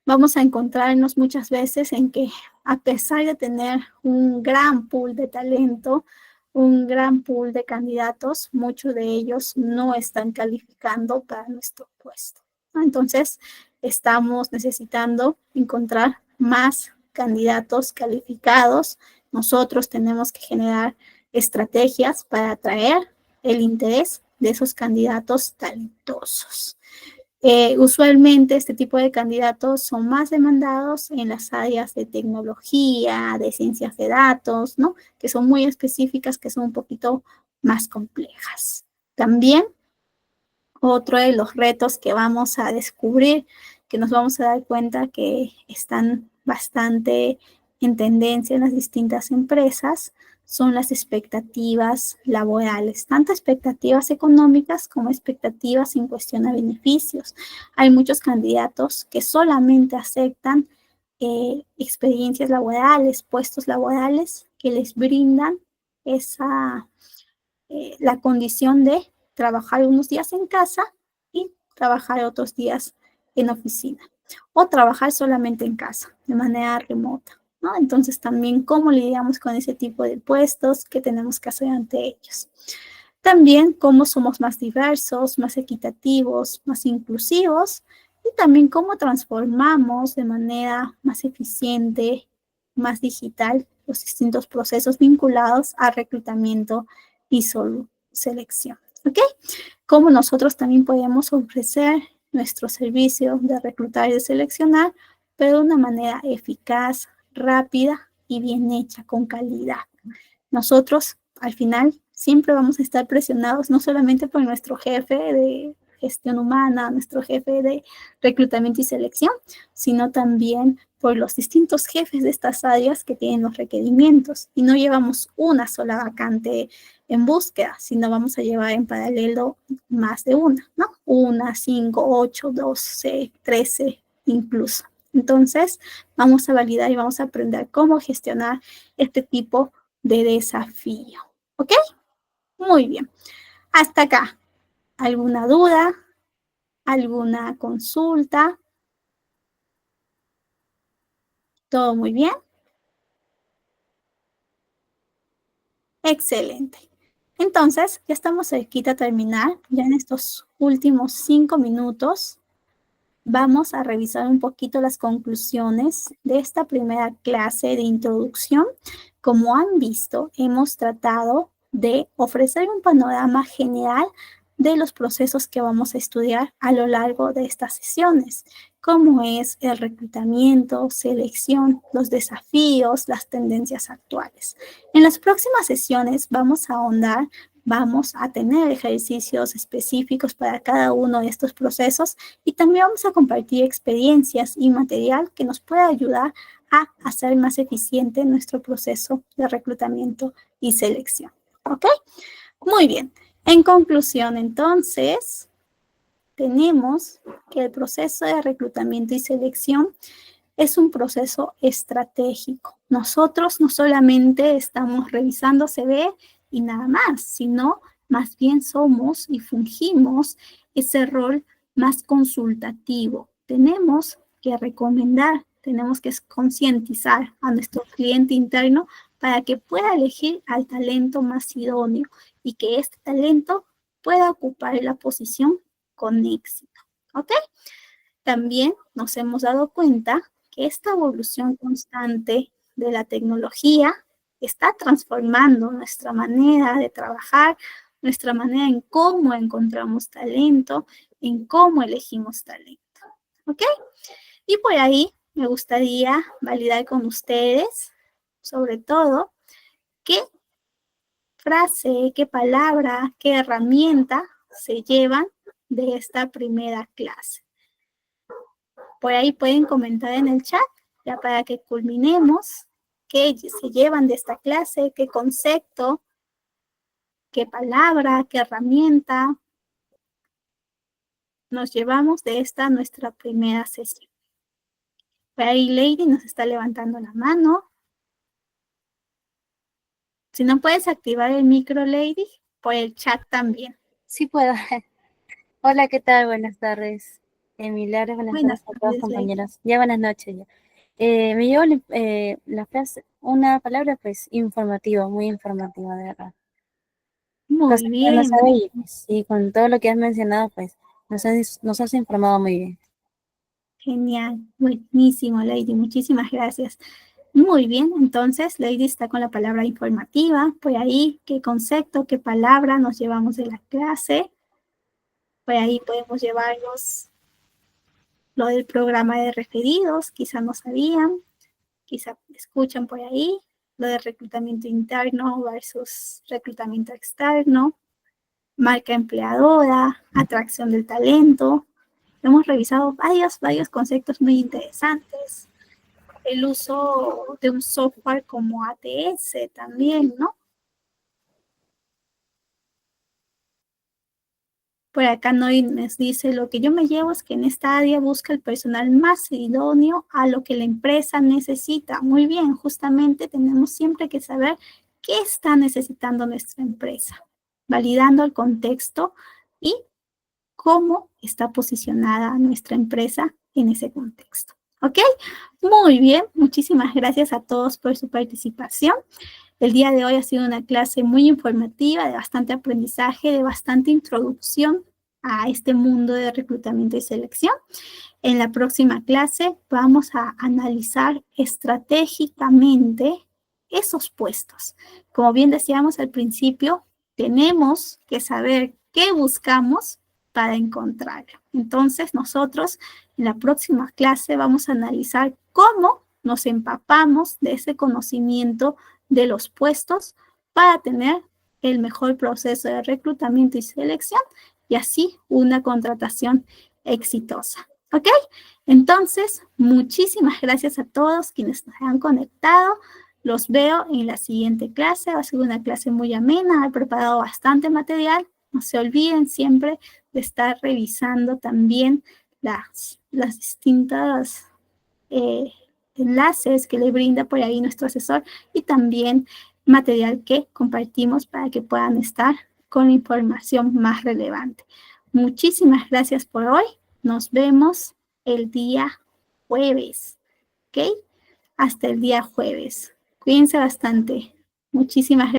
[SPEAKER 1] Vamos a encontrarnos muchas veces en que a pesar de tener un gran pool de talento, un gran pool de candidatos, muchos de ellos no están calificando para nuestro puesto, ¿no? Entonces, estamos necesitando encontrar más candidatos calificados. Nosotros tenemos que generar estrategias para atraer el interés de esos candidatos talentosos. Usualmente este tipo de candidatos son más demandados en las áreas de tecnología, de ciencias de datos, ¿no? Que son muy específicas, que son un poquito más complejas. También otro de los retos que vamos a descubrir, que nos vamos a dar cuenta que están bastante en tendencia en las distintas empresas, son las expectativas laborales, tanto expectativas económicas como expectativas en cuestión a beneficios. Hay muchos candidatos que solamente aceptan experiencias laborales, puestos laborales que les brindan la condición de trabajar unos días en casa y trabajar otros días en oficina, o trabajar solamente en casa, de manera remota, ¿no? Entonces también cómo lidiamos con ese tipo de puestos, qué tenemos que hacer ante ellos. También cómo somos más diversos, más equitativos, más inclusivos, y también cómo transformamos de manera más eficiente, más digital, los distintos procesos vinculados al reclutamiento y selección. ¿Ok? Cómo nosotros también podemos ofrecer nuestro servicio de reclutar y de seleccionar, pero de una manera eficaz, rápida y bien hecha, con calidad. Nosotros, al final, siempre vamos a estar presionados no solamente por nuestro jefe de gestión humana, nuestro jefe de reclutamiento y selección, sino también por los distintos jefes de estas áreas que tienen los requerimientos. Y no llevamos una sola vacante en búsqueda, sino vamos a llevar en paralelo más de una, ¿no? 1, 5, 8, 12, 13 incluso. Entonces, vamos a validar y vamos a aprender cómo gestionar este tipo de desafío. ¿Ok? Muy bien. Hasta acá. ¿Alguna duda? ¿Alguna consulta? ¿Todo muy bien? Excelente. Entonces, ya estamos cerquita a terminar. Ya en estos últimos 5 minutos vamos a revisar un poquito las conclusiones de esta primera clase de introducción. Como han visto, hemos tratado de ofrecer un panorama general de los procesos que vamos a estudiar a lo largo de estas sesiones, como es el reclutamiento, selección, los desafíos, las tendencias actuales. En las próximas sesiones vamos a ahondar, vamos a tener ejercicios específicos para cada uno de estos procesos y también vamos a compartir experiencias y material que nos pueda ayudar a hacer más eficiente nuestro proceso de reclutamiento y selección. ¿Ok? Muy bien. En conclusión, entonces, tenemos que el proceso de reclutamiento y selección es un proceso estratégico. Nosotros no solamente estamos revisando CV y nada más, sino más bien somos y fungimos ese rol más consultativo. Tenemos que recomendar, tenemos que concientizar a nuestro cliente interno para que pueda elegir al talento más idóneo y que este talento pueda ocupar la posición con éxito. ¿Ok? También nos hemos dado cuenta que esta evolución constante de la tecnología está transformando nuestra manera de trabajar, nuestra manera en cómo encontramos talento, en cómo elegimos talento. ¿Ok? Y por ahí me gustaría validar con ustedes, sobre todo, qué frase, qué palabra, qué herramienta se llevan de esta primera clase. Por ahí pueden comentar en el chat, ya para que culminemos, qué se llevan de esta clase, qué concepto, qué palabra, qué herramienta nos llevamos de esta nuestra primera sesión. Por ahí Lady nos está levantando la mano. Si no puedes activar el micro, Lady, por el chat también.
[SPEAKER 3] Sí puedo. Hola, ¿qué tal? Buenas tardes. Milagros, buenas tardes a todos, compañeros. Ya buenas noches ya. Me llevo la frase, una palabra pues informativo, muy informativa, de verdad.
[SPEAKER 1] Muy bien.
[SPEAKER 3] Sí, con todo lo que has mencionado, pues nos has informado muy bien.
[SPEAKER 1] Genial, buenísimo, Lady, muchísimas gracias. Muy bien, entonces Lady está con la palabra informativa. Por ahí, ¿qué concepto, qué palabra nos llevamos de la clase? Por ahí podemos llevarnos lo del programa de referidos, quizá no sabían, quizá escuchan por ahí, lo de reclutamiento interno versus reclutamiento externo, marca empleadora, atracción del talento. Hemos revisado varios conceptos muy interesantes. El uso de un software como ATS también, ¿no? Por acá Noy nos dice, lo que yo me llevo es que en esta área busca el personal más idóneo a lo que la empresa necesita. Muy bien, justamente tenemos siempre que saber qué está necesitando nuestra empresa, validando el contexto y cómo está posicionada nuestra empresa en ese contexto. ¿Ok? Muy bien, muchísimas gracias a todos por su participación. El día de hoy ha sido una clase muy informativa, de bastante aprendizaje, de bastante introducción a este mundo de reclutamiento y selección. En la próxima clase vamos a analizar estratégicamente esos puestos. Como bien decíamos al principio, tenemos que saber qué buscamos para encontrarlo. Entonces, nosotros en la próxima clase vamos a analizar cómo nos empapamos de ese conocimiento de los puestos para tener el mejor proceso de reclutamiento y selección y así una contratación exitosa. ¿Ok? Entonces, muchísimas gracias a todos quienes nos han conectado. Los veo en la siguiente clase. Va a ser una clase muy amena. He preparado bastante material. No se olviden siempre de estar revisando también las distintas enlaces que le brinda por ahí nuestro asesor y también material que compartimos para que puedan estar con la información más relevante. Muchísimas gracias por hoy. Nos vemos el día jueves. ¿Ok? Hasta el día jueves. Cuídense bastante. Muchísimas gracias.